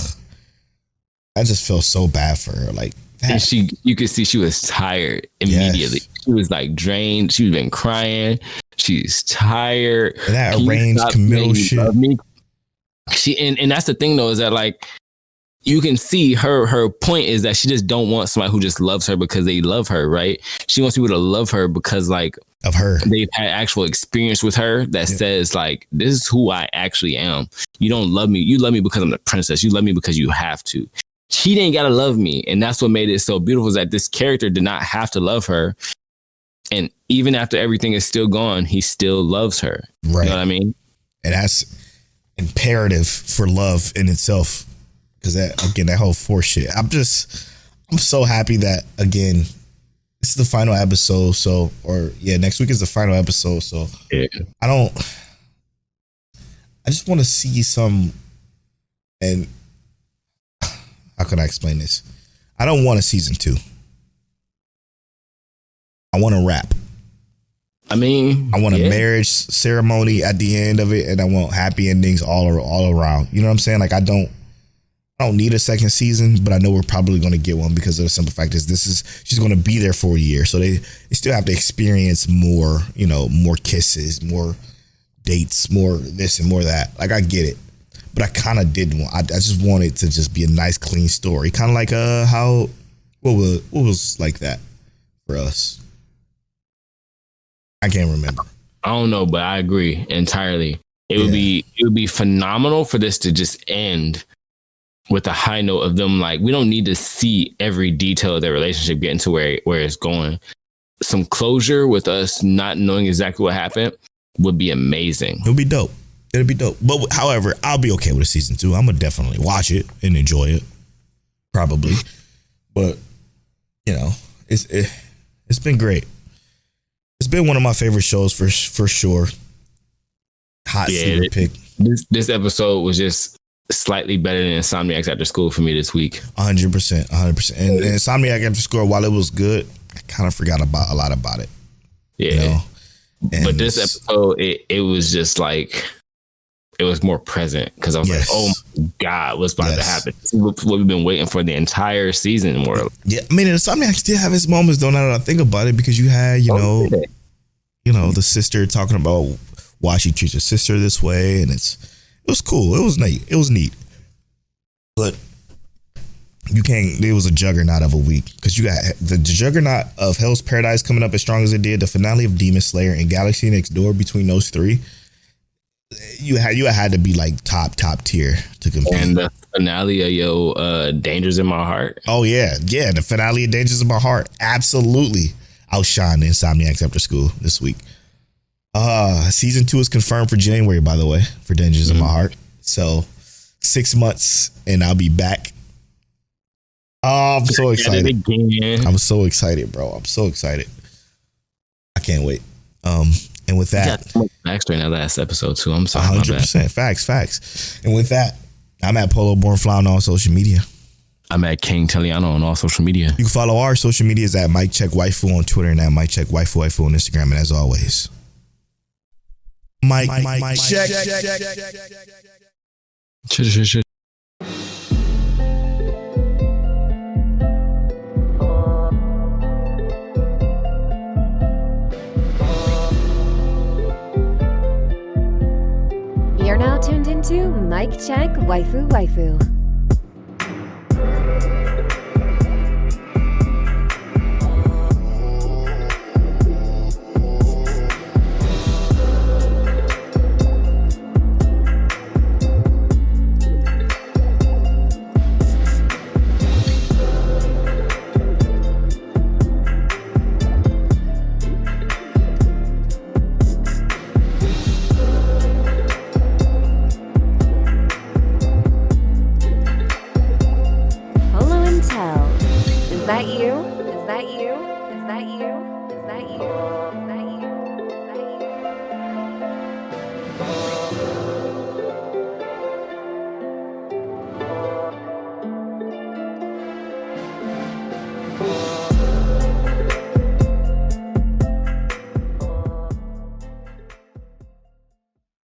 I just feel so bad for her. Like, that. And you could see she was tired immediately. Yes. She was like drained. She's been crying. She's tired. And that arranged committal shit. And that's the thing though, is that like, you can see her point is that she just don't want somebody who just loves her because they love her, right? She wants people to love her because like of her. They've had actual experience with her that says like, this is who I actually am. You don't love me. You love me because I'm the princess. You love me because you have to. She didn't gotta love me. And that's what made it so beautiful, is that this character did not have to love her. And even after everything is still gone, he still loves her. Right. You know what I mean? And that's imperative for love in itself. Because that whole force shit. I'm so happy that, again, this is the final episode. Next week is the final episode. So yeah. I just want to see some, and how can I explain this? I don't want a season 2. I want a wrap. I mean, I want a marriage ceremony at the end of it, and I want happy endings all around. You know what I'm saying? Like, I don't need a second season, but I know we're probably going to get one because of the simple fact is she's going to be there for a year. So they still have to experience more, more kisses, more dates, more this and more that. Like, I get it, but I kind of didn't want, I just wanted to just be a nice, clean story. Kind of like, what was like that for us? I can't remember. I don't know, but I agree entirely. It would be phenomenal for this to just end with a high note of them. Like, we don't need to see every detail of their relationship getting to where it's going. Some closure with us not knowing exactly what happened would be amazing. It'll be dope. But however, I'll be okay with a season 2. I'm gonna definitely watch it and enjoy it, probably. But it's been great. It's been one of my favorite shows for sure. Hot seat pick. This episode was just slightly better than Insomniacs After School for me this week. 100%. And Insomniac After School, while it was good, I kind of forgot about a lot about it. Yeah. But this episode, it was just like, it was more present because I was like, oh my God, what's about to happen? This is what we've been waiting for the entire season. More. Yeah, I mean, Insomniac still have its moments though, now that I think about it, because you had, the sister talking about why she treats her sister this way, and it was cool. It was neat. But it was a juggernaut of a week, because you got the juggernaut of Hell's Paradise coming up as strong as it did, the finale of Demon Slayer, and Galaxy Next Door. Between those three, you had to be like top tier to compete. And the finale of Dangers in My Heart. Oh yeah, the finale of Dangers in My Heart absolutely outshined the Insomniacs After School this week. Season 2 is confirmed for January, by the way, for Dangers in My Heart. So 6 months and I'll be back. Oh, I'm so excited. I'm so excited, bro. I'm so excited. I can't wait. And with that, backstory in that last episode too. I'm sorry. 100% facts. And with that, I'm at Polo Born Fly on all social media. I'm at King Teliano on all social media. You can follow our social medias at Mike Check Waifu on Twitter and at Mike Check Waifu on Instagram. And as always, Mike Check. You're now tuned into Mike Check Waifu. you? Is that you? Is that you? Is that you? Is that you?